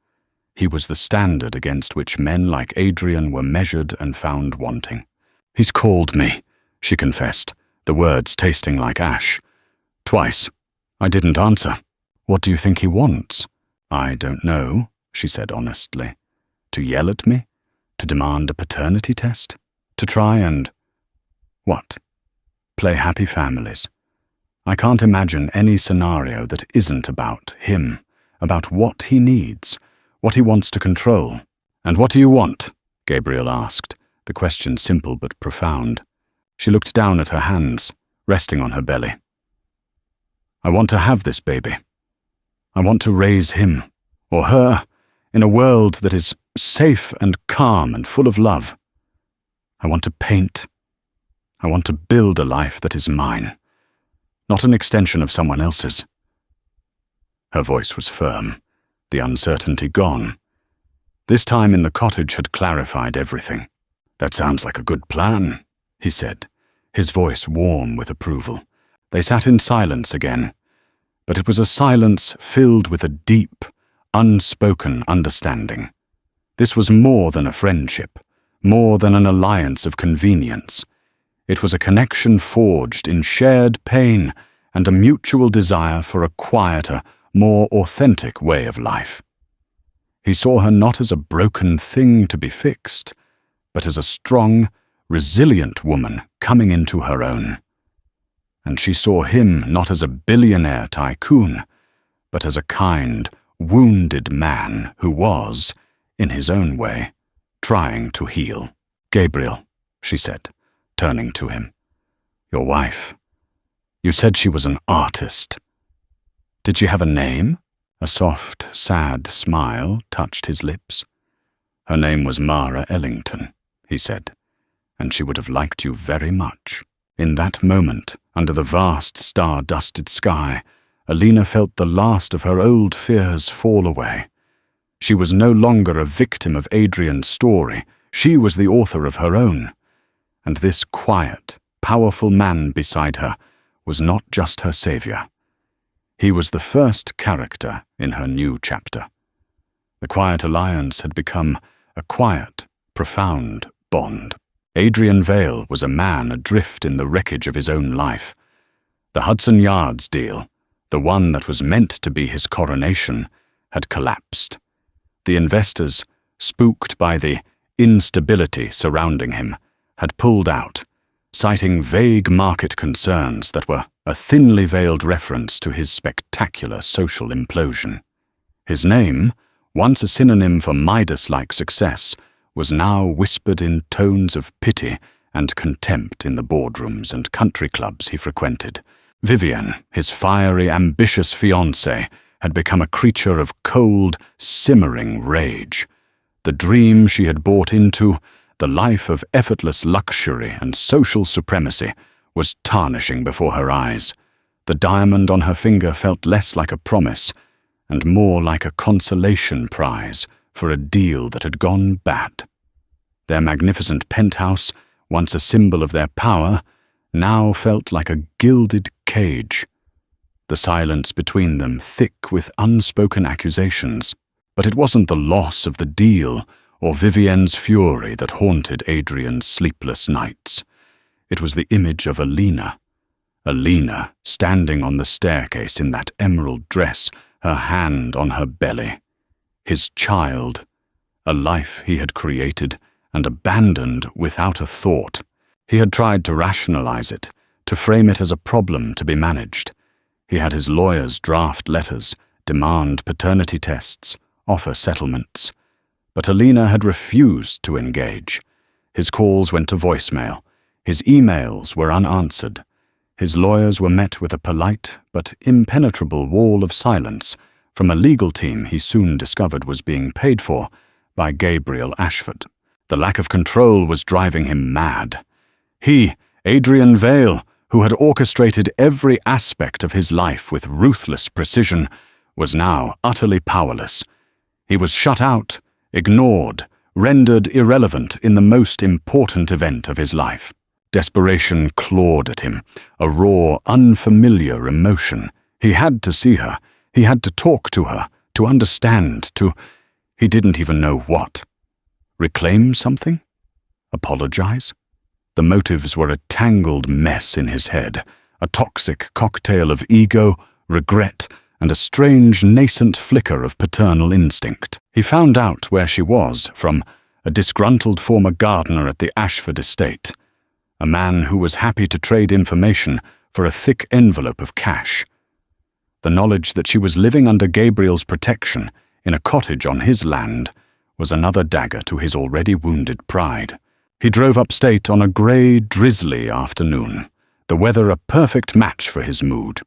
He was the standard against which men like Adrian were measured and found wanting. "He's called me," she confessed, the words tasting like ash. "Twice. I didn't answer. What do you think he wants?" "I don't know," she said honestly. "To yell at me? To demand a paternity test? To try and—" "What?" "Play happy families. I can't imagine any scenario that isn't about him, about what he needs, what he wants to control." "And what do you want?" Gabriel asked, the question simple but profound. She looked down at her hands, resting on her belly. "I want to have this baby. I want to raise him, or her, in a world that is safe and calm and full of love. I want to paint. I want to build a life that is mine, not an extension of someone else's." Her voice was firm, the uncertainty gone. This time in the cottage had clarified everything. "That sounds like a good plan," he said, his voice warm with approval. They sat in silence again, but it was a silence filled with a deep, unspoken understanding. This was more than a friendship, more than an alliance of convenience. It was a connection forged in shared pain and a mutual desire for a quieter, more authentic way of life. He saw her not as a broken thing to be fixed, but as a strong, resilient woman coming into her own. And she saw him not as a billionaire tycoon, but as a kind, wounded man who was, in his own way, trying to heal. "Gabriel," she said, turning to him. "Your wife. You said she was an artist. Did she have a name?" A soft, sad smile touched his lips. "Her name was Mara Ellington," he said, "and she would have liked you very much." In that moment, under the vast star-dusted sky, Alina felt the last of her old fears fall away. She was no longer a victim of Adrian's story. She was the author of her own. And this quiet, powerful man beside her was not just her savior. He was the first character in her new chapter. The quiet alliance had become a quiet, profound bond. Adrian Vale was a man adrift in the wreckage of his own life. The Hudson Yards deal, the one that was meant to be his coronation, had collapsed. The investors, spooked by the instability surrounding him, had pulled out, citing vague market concerns that were a thinly veiled reference to his spectacular social implosion. His name, once a synonym for Midas-like success, was now whispered in tones of pity and contempt in the boardrooms and country clubs he frequented. Vivian, his fiery, ambitious fiancée, had become a creature of cold, simmering rage. The dream she had bought into, the life of effortless luxury and social supremacy, was tarnishing before her eyes. The diamond on her finger felt less like a promise and more like a consolation prize for a deal that had gone bad. Their magnificent penthouse, once a symbol of their power, now felt like a gilded cage. The silence between them thick with unspoken accusations. But it wasn't the loss of the deal or Vivienne's fury that haunted Adrian's sleepless nights. It was the image of Alina standing on the staircase in that emerald dress, her hand on her belly. His child, a life he had created and abandoned without a thought. He had tried to rationalize it, to frame it as a problem to be managed. He had his lawyers draft letters, demand paternity tests, offer settlements. But Alina had refused to engage. His calls went to voicemail. His emails were unanswered. His lawyers were met with a polite but impenetrable wall of silence from a legal team he soon discovered was being paid for by Gabriel Ashford. The lack of control was driving him mad. He, Adrian Vale, who had orchestrated every aspect of his life with ruthless precision, was now utterly powerless. He was shut out, ignored, rendered irrelevant in the most important event of his life. Desperation clawed at him, a raw, unfamiliar emotion. He had to see her. He had to talk to her, to understand, he didn't even know what. Reclaim something? Apologize? The motives were a tangled mess in his head, a toxic cocktail of ego, regret, and a strange nascent flicker of paternal instinct. He found out where she was from a disgruntled former gardener at the Ashford estate, a man who was happy to trade information for a thick envelope of cash. The knowledge that she was living under Gabriel's protection in a cottage on his land was another dagger to his already wounded pride. He drove upstate on a grey, drizzly afternoon, the weather a perfect match for his mood.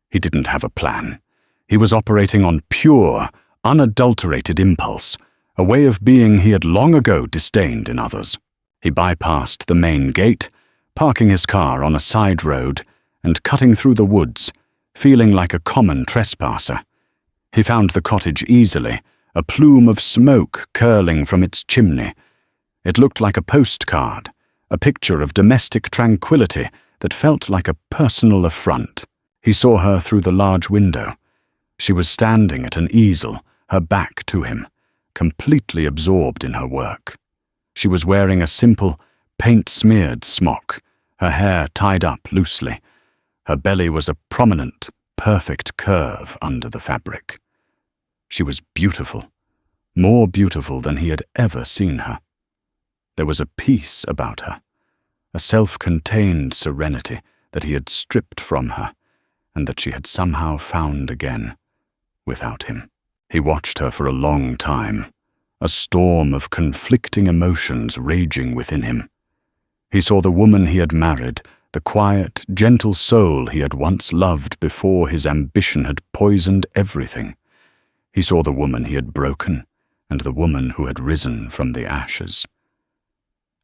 He didn't have a plan. He was operating on pure, unadulterated impulse, a way of being he had long ago disdained in others. He bypassed the main gate, parking his car on a side road and cutting through the woods, feeling like a common trespasser. He found the cottage easily, a plume of smoke curling from its chimney. It looked like a postcard, a picture of domestic tranquility that felt like a personal affront. He saw her through the large window. She was standing at an easel, her back to him, completely absorbed in her work. She was wearing a simple, paint-smeared smock, her hair tied up loosely. Her belly was a prominent, perfect curve under the fabric. She was beautiful, more beautiful than he had ever seen her. There was a peace about her, a self-contained serenity that he had stripped from her, and that she had somehow found again, without him. He watched her for a long time, a storm of conflicting emotions raging within him. He saw the woman he had married, the quiet, gentle soul he had once loved before his ambition had poisoned everything. He saw the woman he had broken, and the woman who had risen from the ashes.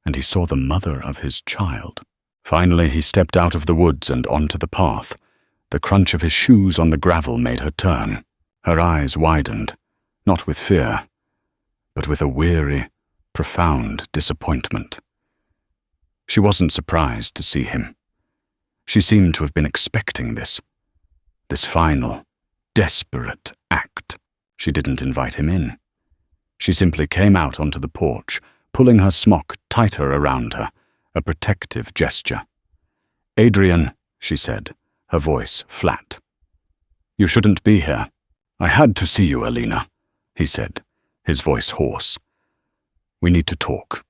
And he saw the mother of his child. Finally, he stepped out of the woods and onto the path. The crunch of his shoes on the gravel made her turn. Her eyes widened. not with fear, but with a weary, profound disappointment. She wasn't surprised to see him. She seemed to have been expecting this final, desperate act. She didn't invite him in. She simply came out onto the porch, pulling her smock tighter around her, a protective gesture. "Adrian," she said, her voice flat. "You shouldn't be here." "I had to see you, Alina," he said, his voice hoarse. "We need to talk."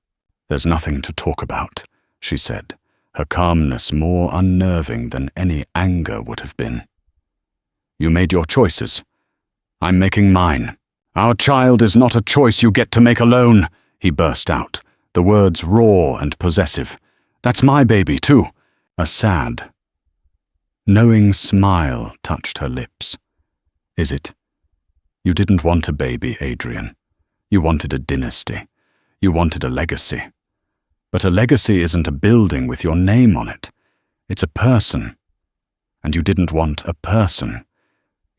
"There's nothing to talk about," she said, her calmness more unnerving than any anger would have been. "You made your choices. I'm making mine. Our child is not a choice you get to make alone," he burst out, the words raw and possessive. "That's my baby, too." A sad, knowing smile touched her lips. "Is it? You didn't want a baby, Adrian. You wanted a dynasty. You wanted a legacy. But a legacy isn't a building with your name on it. It's a person. And you didn't want a person.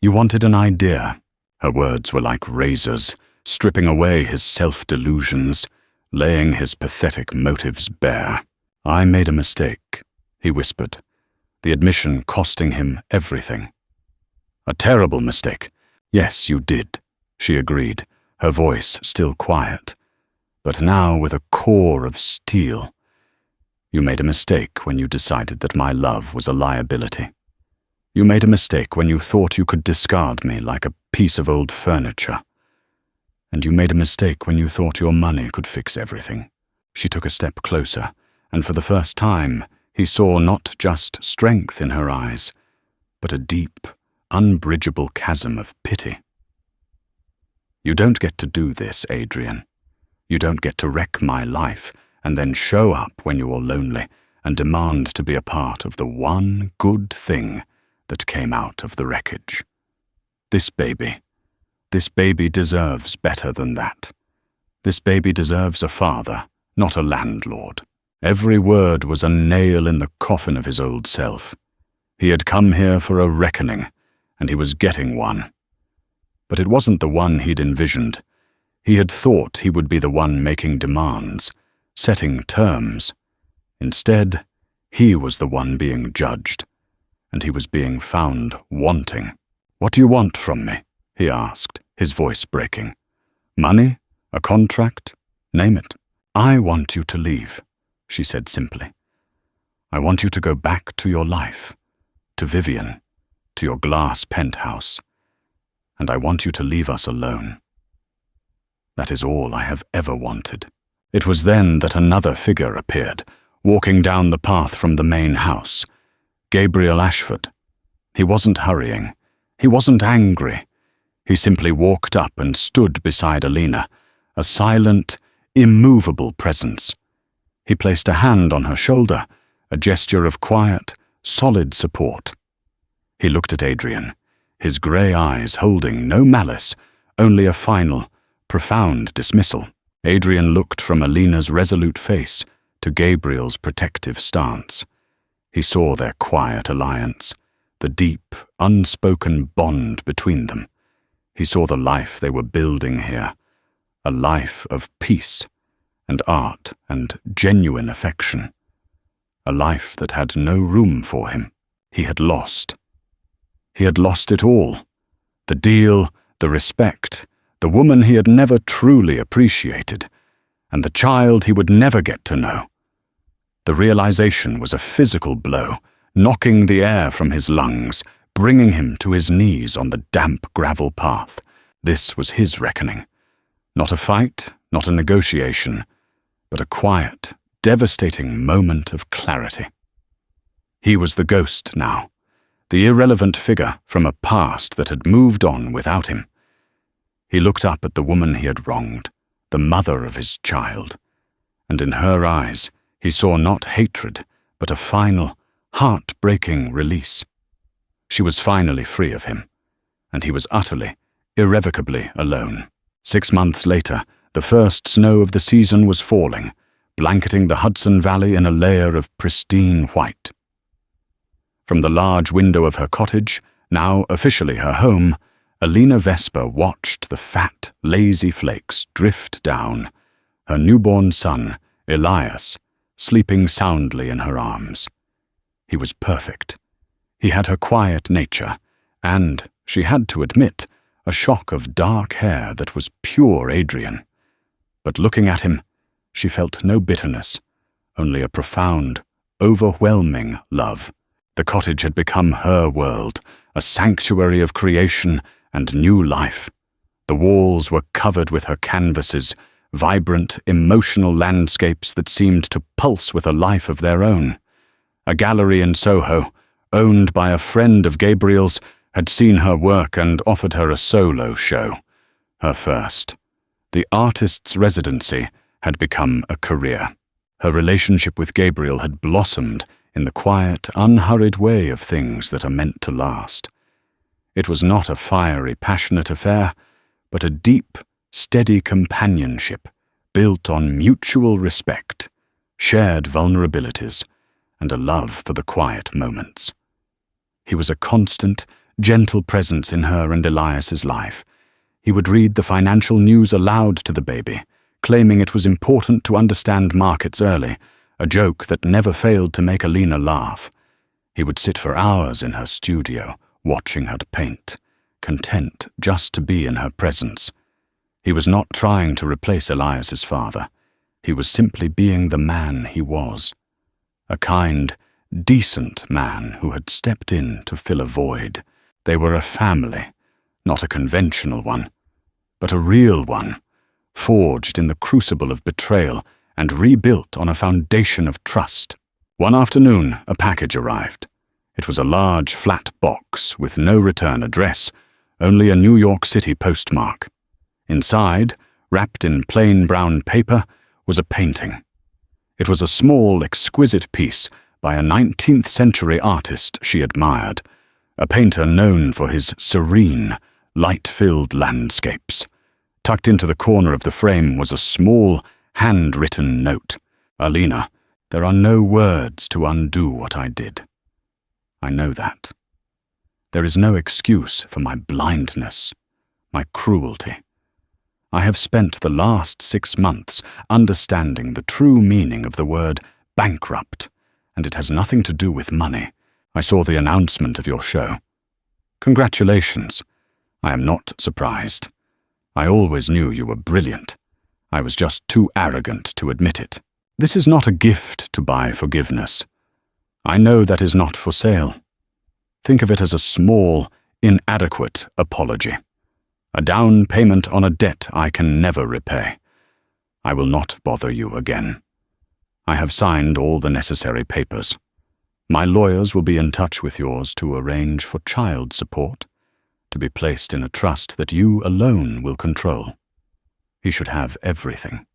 You wanted an idea." Her words were like razors, stripping away his self-delusions, laying his pathetic motives bare. "I made a mistake," he whispered, the admission costing him everything. "A terrible mistake." "Yes, you did," she agreed, her voice still quiet, but now with a core of steel. "You made a mistake when you decided that my love was a liability. You made a mistake when you thought you could discard me like a piece of old furniture. And you made a mistake when you thought your money could fix everything." She took a step closer, and for the first time, he saw not just strength in her eyes, but a deep, unbridgeable chasm of pity. "You don't get to do this, Adrian. You don't get to wreck my life and then show up when you're lonely and demand to be a part of the one good thing that came out of the wreckage. This baby deserves better than that. This baby deserves a father, not a landlord." Every word was a nail in the coffin of his old self. He had come here for a reckoning, and he was getting one. But it wasn't the one he'd envisioned. He had thought he would be the one making demands, setting terms. Instead, he was the one being judged, and he was being found wanting. "What do you want from me?" he asked, his voice breaking. "Money? A contract? Name it." "I want you to leave," she said simply. "I want you to go back to your life, to Vivian, to your glass penthouse, and I want you to leave us alone. That is all I have ever wanted." It was then that another figure appeared, walking down the path from the main house. Gabriel Ashford. He wasn't hurrying. He wasn't angry. He simply walked up and stood beside Alina, a silent, immovable presence. He placed a hand on her shoulder, a gesture of quiet, solid support. He looked at Adrian, his grey eyes holding no malice, only a final, profound dismissal. Adrian looked from Alina's resolute face to Gabriel's protective stance. He saw their quiet alliance, the deep, unspoken bond between them. He saw the life they were building here, a life of peace and art and genuine affection, a life that had no room for him. He had lost. He had lost it all. The deal, the respect, the woman he had never truly appreciated, and the child he would never get to know. The realization was a physical blow, knocking the air from his lungs, bringing him to his knees on the damp gravel path. This was his reckoning. Not a fight, not a negotiation, but a quiet, devastating moment of clarity. He was the ghost now, the irrelevant figure from a past that had moved on without him. He looked up at the woman he had wronged, the mother of his child, and in her eyes he saw not hatred, but a final, heart-breaking release. She was finally free of him, and he was utterly, irrevocably alone. 6 months later, the first snow of the season was falling, blanketing the Hudson Valley in a layer of pristine white. From the large window of her cottage, now officially her home, Alina Vesper watched the fat, lazy flakes drift down, her newborn son, Elias, sleeping soundly in her arms. He was perfect. He had her quiet nature, and, she had to admit, a shock of dark hair that was pure Adrian. But looking at him, she felt no bitterness, only a profound, overwhelming love. The cottage had become her world, a sanctuary of creation and new life. The walls were covered with her canvases, vibrant, emotional landscapes that seemed to pulse with a life of their own. A gallery in Soho, owned by a friend of Gabriel's, had seen her work and offered her a solo show, her first. The artist's residency had become a career. Her relationship with Gabriel had blossomed in the quiet, unhurried way of things that are meant to last. It was not a fiery, passionate affair, but a deep, steady companionship built on mutual respect, shared vulnerabilities, and a love for the quiet moments. He was a constant, gentle presence in her and Elias's life. He would read the financial news aloud to the baby, claiming it was important to understand markets early, a joke that never failed to make Alina laugh. He would sit for hours in her studio, watching her paint, content just to be in her presence. He was not trying to replace Elias's father. He was simply being the man he was. A kind, decent man who had stepped in to fill a void. They were a family, not a conventional one, but a real one, forged in the crucible of betrayal and rebuilt on a foundation of trust. One afternoon, a package arrived. It was a large, flat box with no return address, only a New York City postmark. Inside, wrapped in plain brown paper, was a painting. It was a small, exquisite piece by a 19th century artist she admired, a painter known for his serene, light-filled landscapes. Tucked into the corner of the frame was a small, handwritten note. "Alina, there are no words to undo what I did. I know that. There is no excuse for my blindness, my cruelty. I have spent the last 6 months understanding the true meaning of the word bankrupt, and it has nothing to do with money. I saw the announcement of your show. Congratulations. I am not surprised. I always knew you were brilliant. I was just too arrogant to admit it. This is not a gift to buy forgiveness. I know that is not for sale. Think of it as a small, inadequate apology. A down payment on a debt I can never repay. I will not bother you again. I have signed all the necessary papers. My lawyers will be in touch with yours to arrange for child support, to be placed in a trust that you alone will control. He should have everything.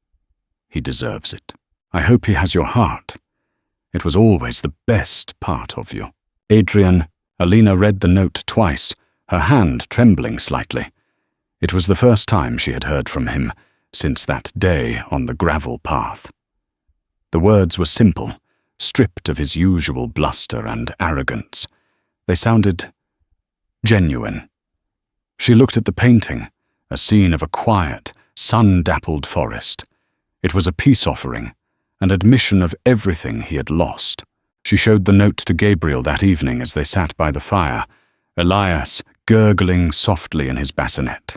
He deserves it. I hope he has your heart. It was always the best part of you." Adrian, Alina read the note twice, her hand trembling slightly. It was the first time she had heard from him since that day on the gravel path. The words were simple, stripped of his usual bluster and arrogance. They sounded genuine. She looked at the painting, a scene of a quiet, sun-dappled forest. It was a peace offering, an admission of everything he had lost. She showed the note to Gabriel that evening as they sat by the fire, Elias gurgling softly in his bassinet.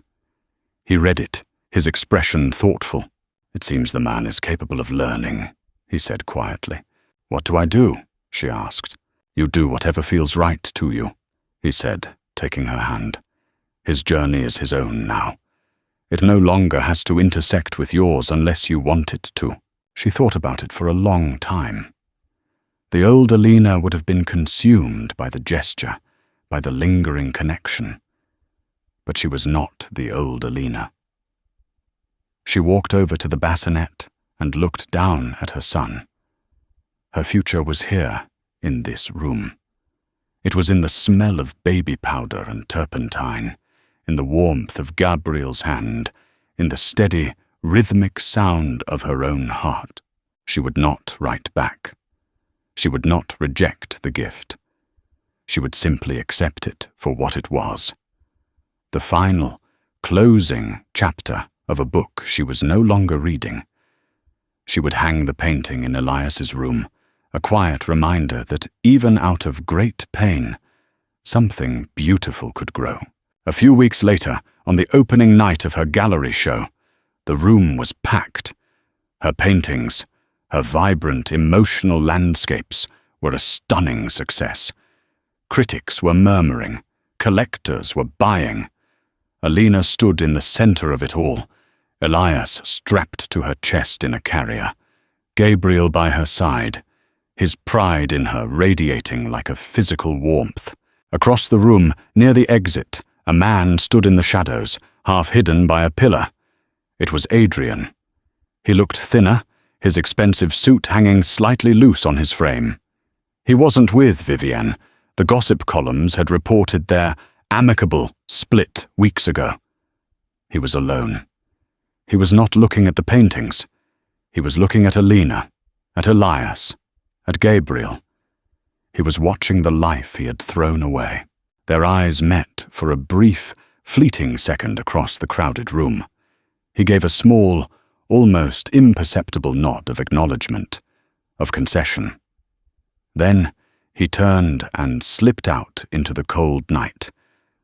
He read it, his expression thoughtful. "It seems the man is capable of learning," he said quietly. "What do I do?" she asked. "You do whatever feels right to you," he said, taking her hand. "His journey is his own now. It no longer has to intersect with yours unless you want it to." She thought about it for a long time. The old Alina would have been consumed by the gesture, by the lingering connection. But she was not the old Alina. She walked over to the bassinet and looked down at her son. Her future was here, in this room. It was in the smell of baby powder and turpentine, in the warmth of Gabriel's hand, in the steady, rhythmic sound of her own heart. She would not write back. She would not reject the gift. She would simply accept it for what it was. the final, closing chapter of a book she was no longer reading. She would hang the painting in Elias's room, a quiet reminder that even out of great pain, something beautiful could grow. A few weeks later, on the opening night of her gallery show, the room was packed. Her paintings, her vibrant, emotional landscapes, were a stunning success. Critics were murmuring, collectors were buying. Alina stood in the center of it all, Elias strapped to her chest in a carrier, Gabriel by her side, his pride in her radiating like a physical warmth. Across the room, near the exit, a man stood in the shadows, half hidden by a pillar. It was Adrian. He looked thinner, his expensive suit hanging slightly loose on his frame. He wasn't with Vivienne. The gossip columns had reported their amicable split weeks ago. He was alone. He was not looking at the paintings. He was looking at Alina, at Elias, at Gabriel. He was watching the life he had thrown away. Their eyes met for a brief, fleeting second across the crowded room. He gave a small, almost imperceptible nod of acknowledgement, of concession. Then he turned and slipped out into the cold night,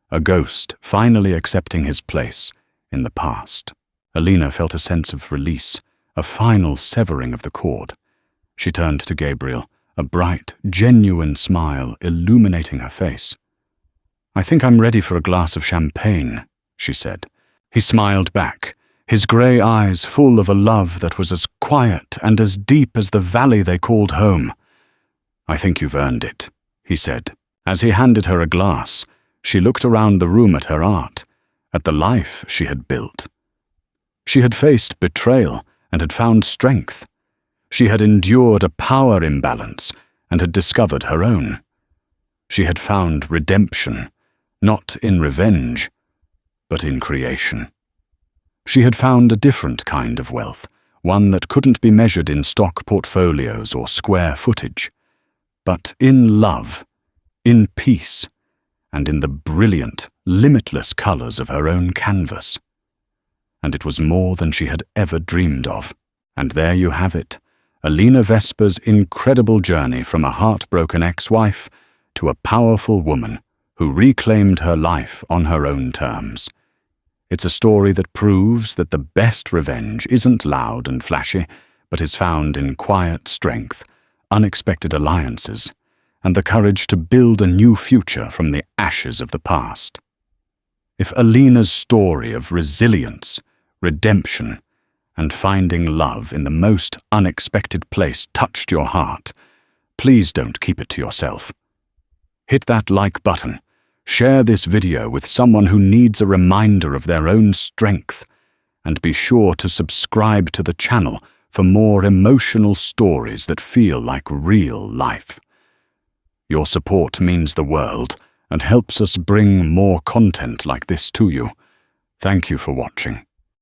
a ghost finally accepting his place in the past. Alina felt a sense of release, a final severing of the cord. She turned to Gabriel, a bright, genuine smile illuminating her face. "I think I'm ready for a glass of champagne," she said. He smiled back, his grey eyes full of a love that was as quiet and as deep as the valley they called home. "I think you've earned it," he said. As he handed her a glass, she looked around the room at her art, at the life she had built. She had faced betrayal and had found strength. She had endured a power imbalance and had discovered her own. She had found redemption, not in revenge, but in creation. She had found a different kind of wealth, one that couldn't be measured in stock portfolios or square footage, but in love, in peace, and in the brilliant, limitless colors of her own canvas. And it was more than she had ever dreamed of. And there you have it, Alina Vesper's incredible journey from a heartbroken ex-wife to a powerful woman who reclaimed her life on her own terms. It's a story that proves that the best revenge isn't loud and flashy, but is found in quiet strength, unexpected alliances, and the courage to build a new future from the ashes of the past. If Alina's story of resilience, redemption, and finding love in the most unexpected place touched your heart, please don't keep it to yourself. Hit that like button. Share this video with someone who needs a reminder of their own strength, and be sure to subscribe to the channel for more emotional stories that feel like real life. Your support means the world and helps us bring more content like this to you. Thank you for watching.